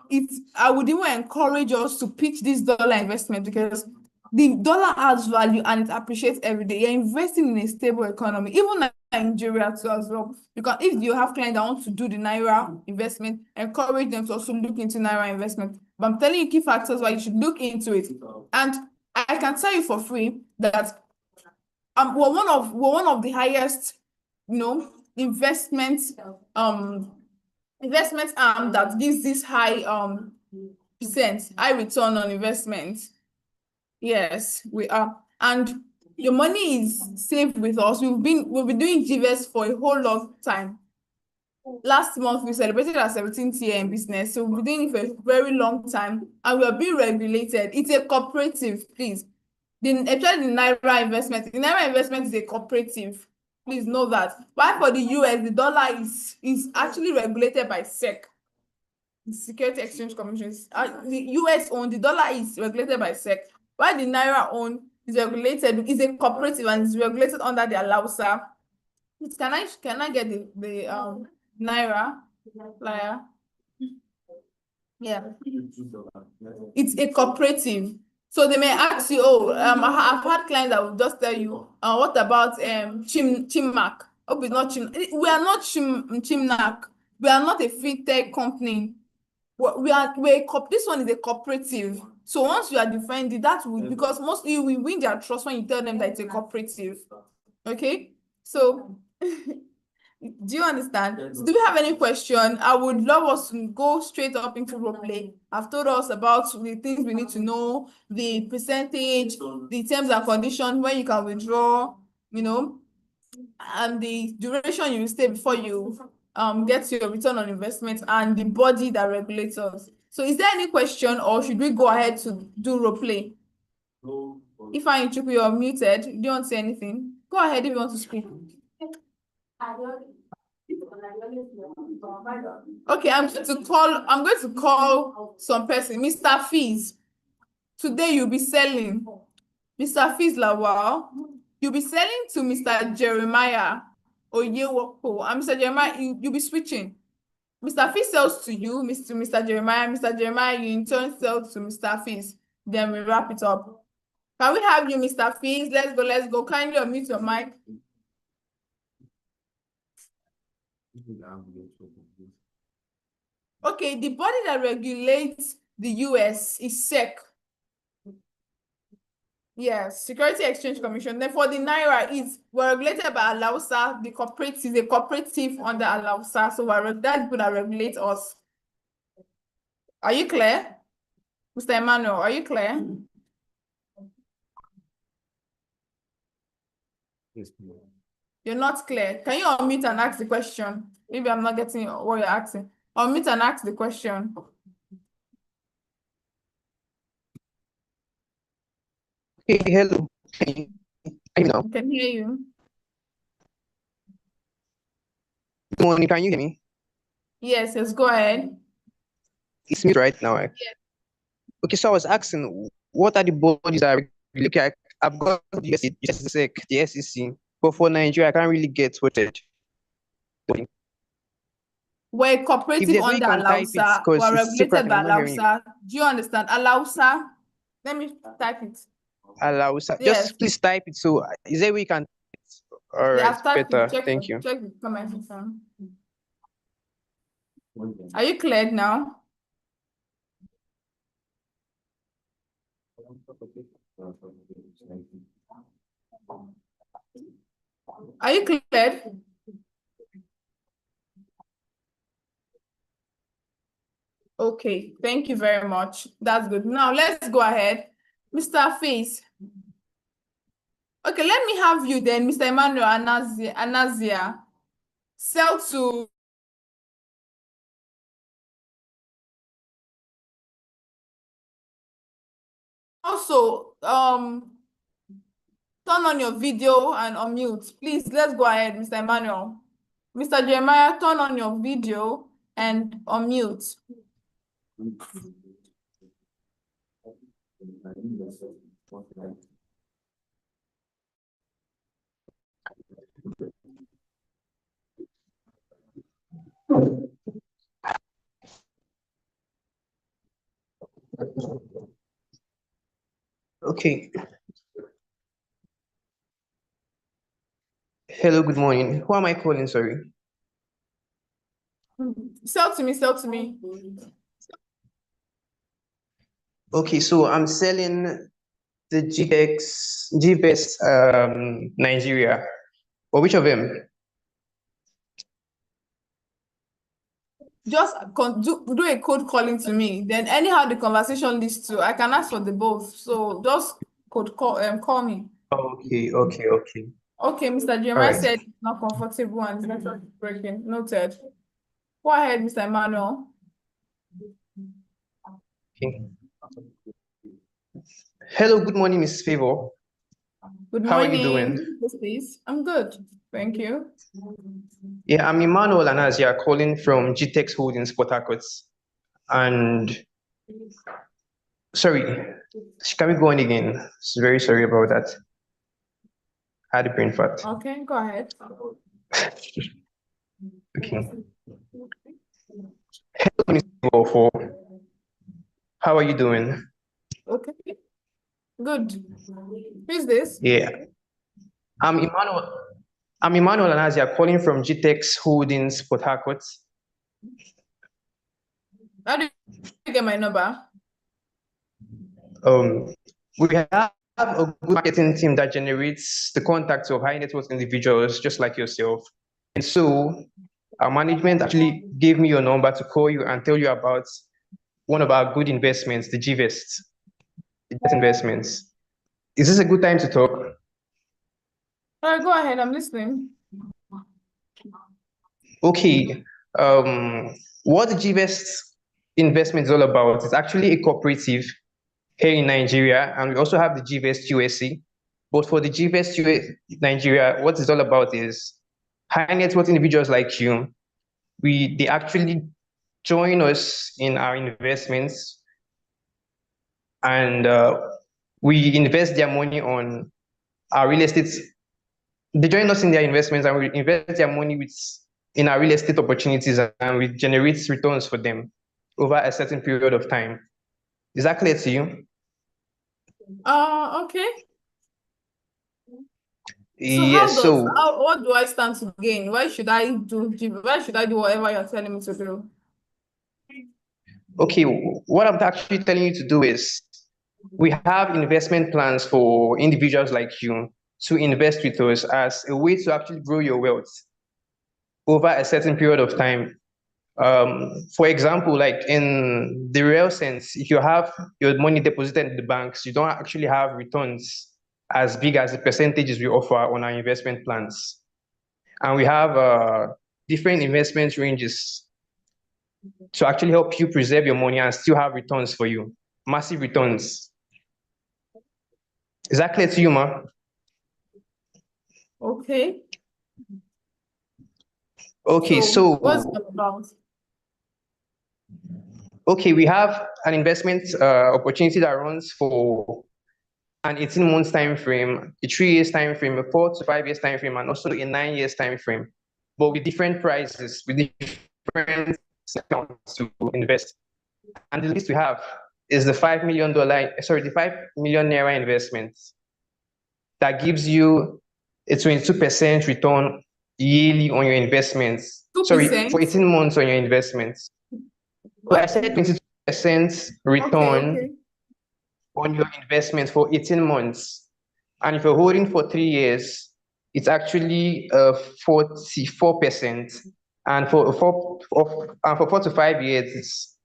Speaker 8: I would even encourage us to pitch this dollar investment because the dollar has value and it appreciates every day. You're investing in a stable economy, even Nigeria too as well. Because if you have clients that want to do the naira investment, encourage them to also look into naira investment. But I'm telling you key factors why you should look into it. And I can tell you for free that we're one of the highest, investment that gives this high high return on investment. Yes, we are. And your money is safe with us. We've been doing GVS for a whole long time. Last month we celebrated our 17th year in business, so we've been doing it for a very long time, and we are being regulated. It's a cooperative, please. Especially the naira investment. The naira investment is a cooperative. Please know that. Why for the US, the dollar is actually regulated by SEC, the Security Exchange Commission. The US owned, the dollar is regulated by SEC. While the naira owned is regulated, is a cooperative and is regulated under the Alausa. Can I get the naira flyer? Yeah. It's a cooperative. So they may ask you, I've had clients that will just tell you, what about Chimnak? Oh, it's not Chim. We are not Chimnak. We are not a fintech company. This one is a cooperative. So once you are defined, that will, because mostly we win their trust when you tell them that it's a cooperative. Okay, so do you understand? So do we have any question? I would love us to go straight up into role play. I've told us about the things we need to know, the percentage, the terms and conditions, when you can withdraw, and the duration you will stay before you get your return on investment, and the body that regulates us. So is there any question, or should we go ahead to do role play? If I interrupt, you're muted. Do you want to say anything? Go ahead if you want to speak. Okay, I'm going to call some person. Mr. Fees. Today you'll be selling. Mr. Fees Lawal. You'll be selling to Mr. Jeremiah Oyewoko. And Mr. Jeremiah, you'll be switching. Mr. Fees sells to you, Mr. Jeremiah. Mr. Jeremiah, you in turn sell to Mr. Fees. Then we wrap it up. Can we have you, Mr. Fees? Let's go. Kindly unmute your mic. Okay, the body that regulates the US is SEC. Yes, Security Exchange Commission. Then for the naira, we're regulated by Alausa. The cooperative is a cooperative under Alausa, so that's people that regulate us. Are you clear, Mr. Emmanuel? Are you clear?
Speaker 11: Yes,
Speaker 8: you're not clear. Can you unmute and ask the question? Maybe I'm not getting what you're asking. Unmute and ask the question.
Speaker 1: Hey, hello. Can
Speaker 8: I can hear you.
Speaker 1: Good morning. Can you hear me?
Speaker 8: Yes, go ahead.
Speaker 1: It's me right now. Yeah. Okay, so I was asking, what are the bodies that regulate?
Speaker 13: I've got the SEC, but for Nigeria, I can't really get what it.
Speaker 8: We're
Speaker 13: If
Speaker 8: cooperative
Speaker 13: there's a way you
Speaker 8: under
Speaker 13: can type it,
Speaker 8: Alausa.
Speaker 13: because
Speaker 8: We're
Speaker 13: it's still
Speaker 8: regulated
Speaker 13: cracking,
Speaker 8: by
Speaker 13: I'm not hearing it.
Speaker 8: Alausa. Do you understand? Alausa. Let me type it.
Speaker 13: Allow,
Speaker 8: Yes.
Speaker 13: just please type it. So is there a way you can? All
Speaker 8: Yeah,
Speaker 13: right,
Speaker 8: I've typed
Speaker 13: better.
Speaker 8: it. Check
Speaker 13: Thank you.
Speaker 8: the comment section. Are you cleared now? Are you cleared? Okay, thank you very much. That's good. Now let's go ahead. Mr. Face. Okay, let me have you then, Mr. Emmanuel Anazia. Sell to also turn on your video and unmute. Please, let's go ahead, Mr. Emmanuel. Mr. Jeremiah, turn on your video and unmute.
Speaker 13: Okay. Hello, good morning. Who am I calling? Sorry.
Speaker 8: Sell to me.
Speaker 13: Okay, so I'm selling the GBEX Nigeria. Or which of them?
Speaker 8: Just do a code calling to me. Then anyhow the conversation leads to, I can ask for the both. So just call me.
Speaker 13: Okay.
Speaker 8: Okay, Mr. Jeremiah
Speaker 13: All right.
Speaker 8: said it's not comfortable and the network is breaking. Noted. Go ahead, Mr. Emmanuel.
Speaker 13: Okay. Hello, good morning, Miss Favor.
Speaker 8: Good
Speaker 13: How are
Speaker 8: morning.
Speaker 13: you doing?
Speaker 8: Yes, please. I'm good. Thank you.
Speaker 13: Yeah, I'm Emmanuel Anazia calling from GTEX Holdings, Port Harcourt. And sorry, can we go on again? Very sorry about that. I had a brain fart.
Speaker 8: Okay, go ahead.
Speaker 13: Okay. Hello, Miss Favor. How are you doing?
Speaker 8: Okay. Good. Who's this?
Speaker 13: Yeah, I'm Emmanuel Anazia calling from GTEX Holdings, Port Harcourt.
Speaker 8: How do you get my number?
Speaker 13: We have a good marketing team that generates the contacts of high net worth individuals just like yourself. And so our management actually gave me your number to call you and tell you about one of our good investments, the GVest, the debt investments. Is this a good time to talk?
Speaker 8: All right, go ahead. I'm listening.
Speaker 13: Okay. What the GVest investment is all about is actually a cooperative here in Nigeria, and we also have the GVest USA. But for the GVest Nigeria, what it's all about is high net worth individuals like you. They actually join us in our investments, and we invest their money on our real estate. They join us in their investments, and we invest their money in our real estate opportunities, and we generate returns for them over a certain period of time. Is that clear to you?
Speaker 8: Okay.
Speaker 13: Yes.
Speaker 8: What do I stand to gain? Why should I do whatever you're telling me to do?
Speaker 13: Okay, what I'm actually telling you to do is we have investment plans for individuals like you to invest with us as a way to actually grow your wealth over a certain period of time. For example, like in the real sense, if you have your money deposited in the banks, you don't actually have returns as big as the percentages we offer on our investment plans. And we have different investment ranges to actually help you preserve your money and still have returns for you, massive returns. Is that clear to you, ma?
Speaker 8: Okay.
Speaker 13: Okay, so
Speaker 8: what's it about?
Speaker 13: Okay, we have an investment opportunity that runs for an 18 months time frame, a 3 years time frame, a 4 to 5 years time frame, and also a 9 years time frame, but with different prices, with different accounts to invest. And the list we have is the $5 million, the 5 million naira investment that gives you a 22% return yearly on your investments.
Speaker 8: 2%?
Speaker 13: Sorry, for 18 months on your investments. So I said 22% return on your investment for 18 months. And if you're holding for 3 years, it's actually 44%. And for 4 to 5 years,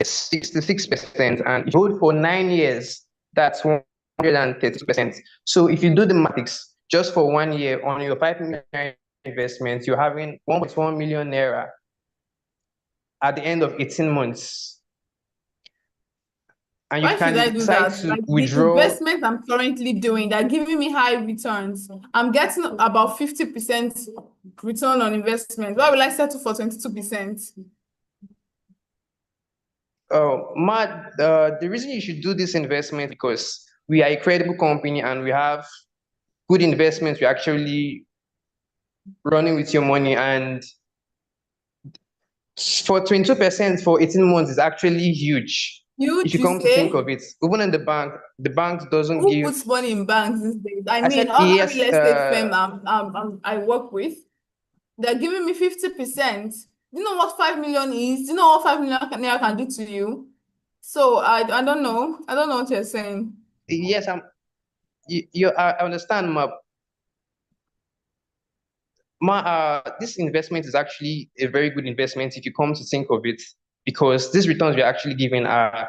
Speaker 13: it's 66%. And if you hold for 9 years, that's 132%. So if you do the mathematics, just for 1 year on your 5 million investment, you're having 1.1 million naira at the end of 18 months. And you
Speaker 8: Why should I
Speaker 13: can
Speaker 8: do
Speaker 13: decide
Speaker 8: that?
Speaker 13: to
Speaker 8: Like the
Speaker 13: withdraw.
Speaker 8: investment I'm currently doing, they're giving me high returns. I'm getting about 50% return on investment. Why will I settle for 22%?
Speaker 13: The reason you should do this investment because we are a credible company and we have good investments. We're actually running with your money, and for 22% for 18 months is actually huge.
Speaker 8: Huge,
Speaker 13: If you
Speaker 8: you
Speaker 13: come to think
Speaker 8: say?
Speaker 13: of it, even in the bank doesn't
Speaker 8: Who
Speaker 13: give.
Speaker 8: puts money in banks these days? I
Speaker 13: I
Speaker 8: mean,
Speaker 13: said
Speaker 8: other
Speaker 13: yes.
Speaker 8: real estate firm I work with, they're giving me 50%. Do you know what 5 million is? Do you know what 5 million naira can do to you? So I don't know. I don't know what you're saying.
Speaker 13: Yes, I understand, this investment is actually a very good investment if you come to think of it, because these returns we're actually giving are,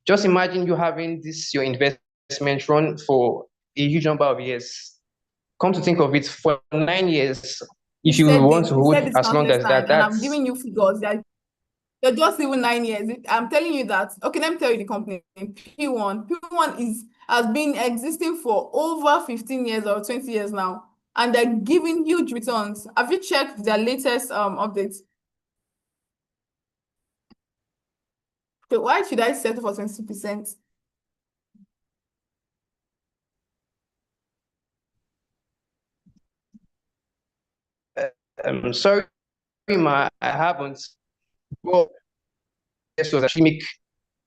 Speaker 13: just imagine you having your investment run for a huge number of years. Come to think of it, for 9 years, if you want to hold
Speaker 8: it's
Speaker 13: as long
Speaker 8: countless
Speaker 13: as that,
Speaker 8: times, and I'm
Speaker 13: that's
Speaker 8: giving you figures that they're just even 9 years. I'm telling you that. Okay, let me tell you the company. P1 has been existing for over 15 years or 20 years now, and they're giving huge returns. Have you checked their latest updates? So why should I settle for 20%?
Speaker 13: sorry, I haven't. Well, this was actually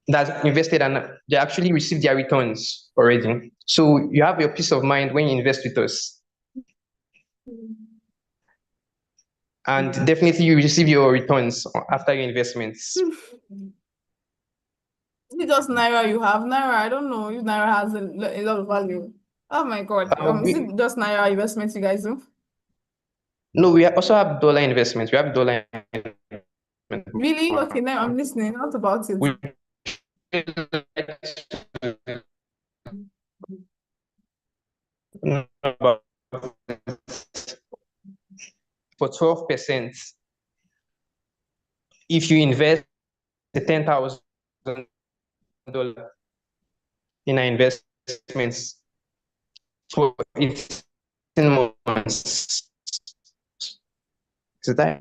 Speaker 13: that invested and they actually received their returns already. So you have your peace of mind when you invest with us. And definitely you receive your returns after your investments.
Speaker 8: Is it just Naira you have? Naira, I don't know if Naira has a lot of value. Oh my God. Is it just Naira investments you guys do?
Speaker 13: No, we also have dollar investments. We have dollar investments.
Speaker 8: Really? Okay, now I'm listening. What about it?
Speaker 13: For 12%, if you invest $10,000 in our investments for 18 months. Is that?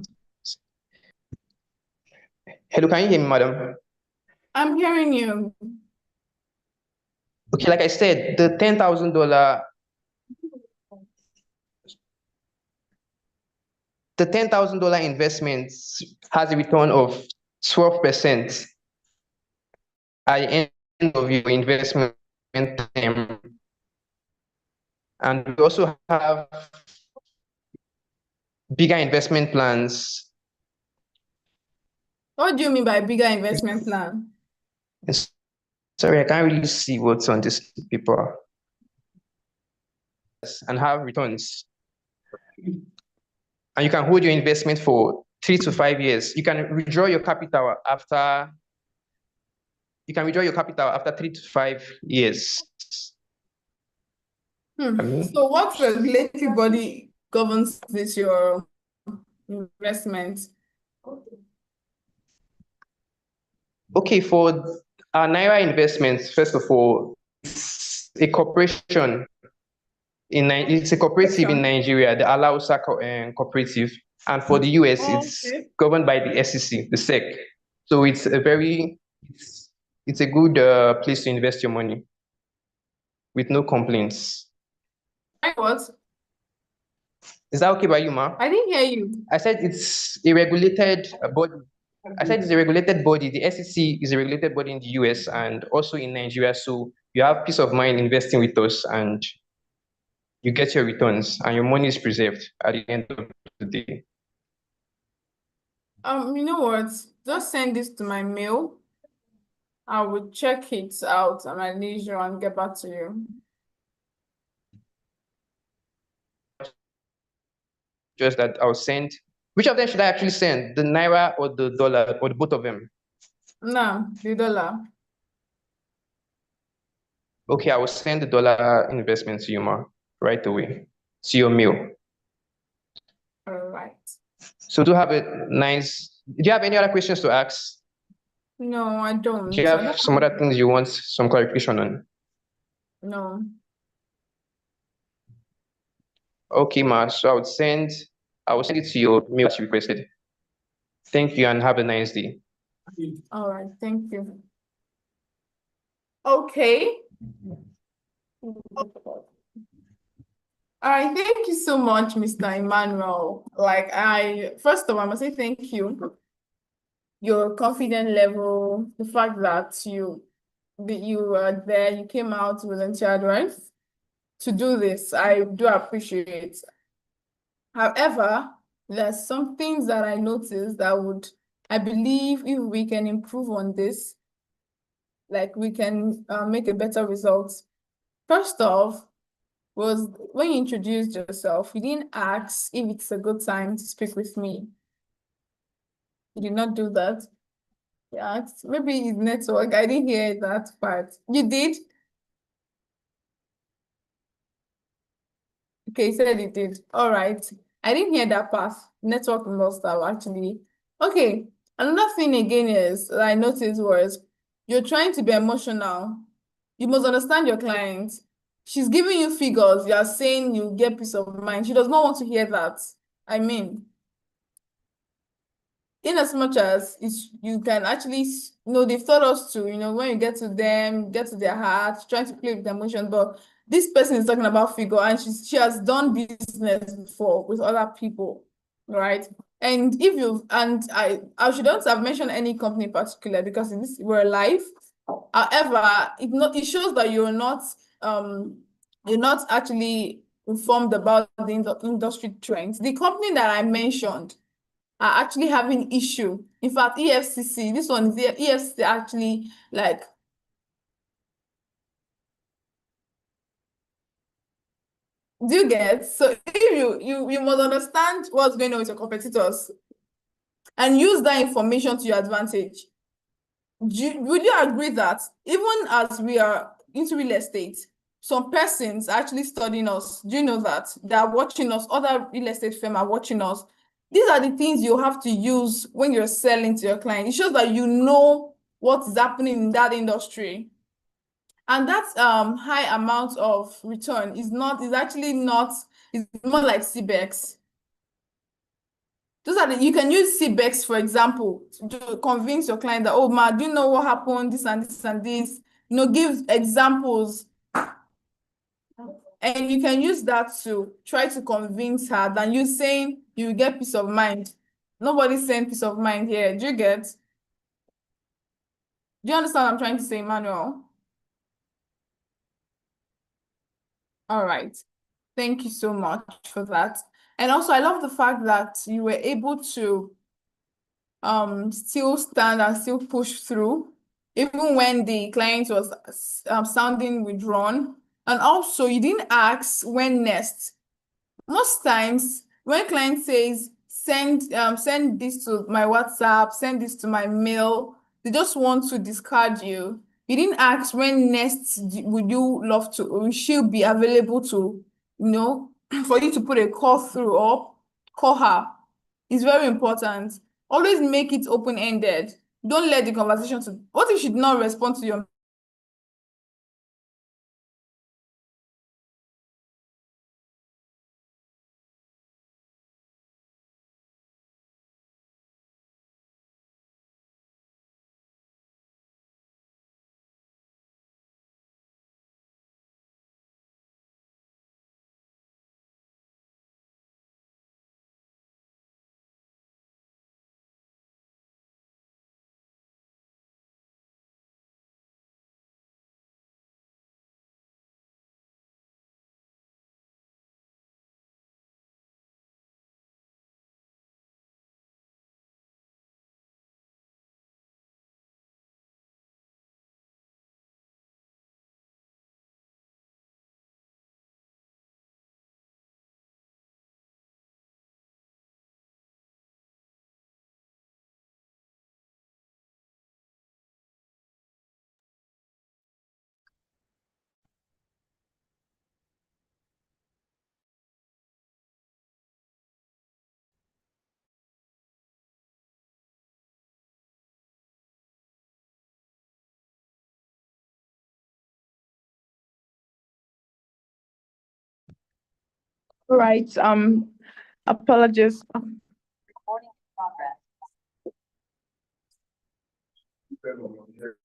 Speaker 13: Hello, can you hear me, madam?
Speaker 8: I'm hearing you.
Speaker 13: Okay, like I said, the $10,000 investment has a return of 12% at the end of your investment time. And we also have bigger investment plans.
Speaker 8: What do you mean by bigger investment plan?
Speaker 13: Sorry, I can't really see what's on this paper. And have returns. And you can hold your investment for 3 to 5 years. You can withdraw your capital after 3 to 5 years.
Speaker 8: So what regulatory body governs your investment?
Speaker 13: Okay, for our Naira investments, first of all, it's a corporation. It's a cooperative in Nigeria, the Alausa cooperative. And for the US, it's governed by the SEC, the SEC. So it's a good place to invest your money. with no complaints.
Speaker 8: What?
Speaker 13: Is that okay by you, ma?
Speaker 8: I didn't hear you.
Speaker 13: I said it's a regulated body. I said it's a regulated body. The SEC is a regulated body in the US and also in Nigeria. So you have peace of mind investing with us and you get your returns and your money is preserved at the end of the day.
Speaker 8: You know what? Just send this to my mail. I will check it out at my leisure and get back to you.
Speaker 13: Just that I'll send. Which of them should I actually send? The Naira or the dollar or both of them?
Speaker 8: No, the dollar.
Speaker 13: Okay, I will send the dollar investment to you, ma, right away. To your mail.
Speaker 8: All right.
Speaker 13: So do have a nice. Do you have any other questions to ask?
Speaker 8: No, I don't.
Speaker 13: Do you have some other things you want some clarification on?
Speaker 8: No.
Speaker 13: Okay, ma. So I will send it to your mail as you requested. Thank you and have a nice day.
Speaker 8: All right, thank you. Okay. All right, thank you so much, Mr. Emmanuel. First of all, I must say thank you. Your confidence level, the fact that you were there, you came out, volunteered, right? To do this, I do appreciate. However, there's some things that I noticed that I believe if we can improve on this, like we can make a better result. First off, was when you introduced yourself, you didn't ask if it's a good time to speak with me. You did not do that. Yeah, maybe it's network. I didn't hear that part. You did? Okay, you said you did. All right. I didn't hear that part. Network must have actually. Okay. Another thing again is that I noticed was you're trying to be emotional. You must understand your client. She's giving you figures. You are saying you get peace of mind. She does not want to hear that. I mean, in as much as you can actually, they've taught us to, when you get to them, get to their heart, trying to play with their emotions, but this person is talking about figure and she has done business before with other people, right? And I shouldn't have mentioned any company in particular because we're live. However, it shows that you're not actually informed about the industry trends. The company that I mentioned are actually having issue. In fact, EFCC, this one is the EFCC actually do you get? So if you must understand what's going on with your competitors and use that information to your advantage. Would you agree that even as we are into real estate, some persons are actually studying us? Do you know that? They are watching us, other real estate firms are watching us. These are the things you have to use when you're selling to your client. It shows that you know what is happening in that industry. And that high amount of return is actually not, it's more like CBEX. You can use CBEX, for example, to convince your client that, oh, ma, do you know what happened, this and this and this? Give examples. And you can use that to try to convince her than you saying you get peace of mind. Nobody's saying peace of mind here. Do you get? Do you understand what I'm trying to say, Manuel? All right. Thank you so much for that. And also, I love the fact that you were able to still stand and still push through, even when the client was sounding withdrawn. And also, you didn't ask when next. Most times, when client says, send this to my WhatsApp, send this to my mail, they just want to discard you. You didn't ask when next would you love to, or she'll be available to, for you to put a call through or call her. It's very important. Always make it open-ended. Don't let the conversation what if she did not respond to your All right. Apologies.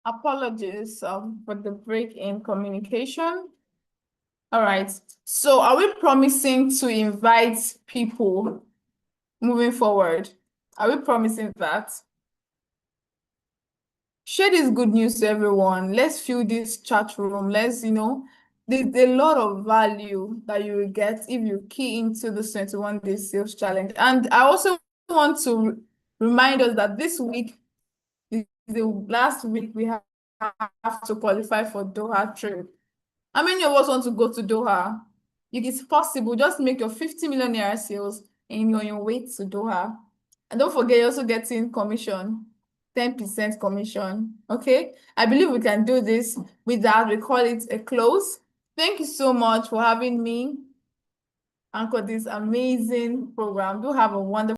Speaker 8: Apologies for the break in communication. All right. So are we promising to invite people moving forward? Are we promising that? Share this good news to everyone. Let's fill this chat room. Let's, there's a lot of value that you will get if you key into the 21-day sales challenge. And I also want to remind us that this week is the last week we have to qualify for Doha trip. How many of us want to go to Doha? It's possible. Just make your 50 million naira sales and you're on your way to Doha. And don't forget, you're also getting commission, 10% commission. Okay? I believe we can do this. With that, we call it a close. Thank you so much for having me anchor this amazing program. Do have a wonderful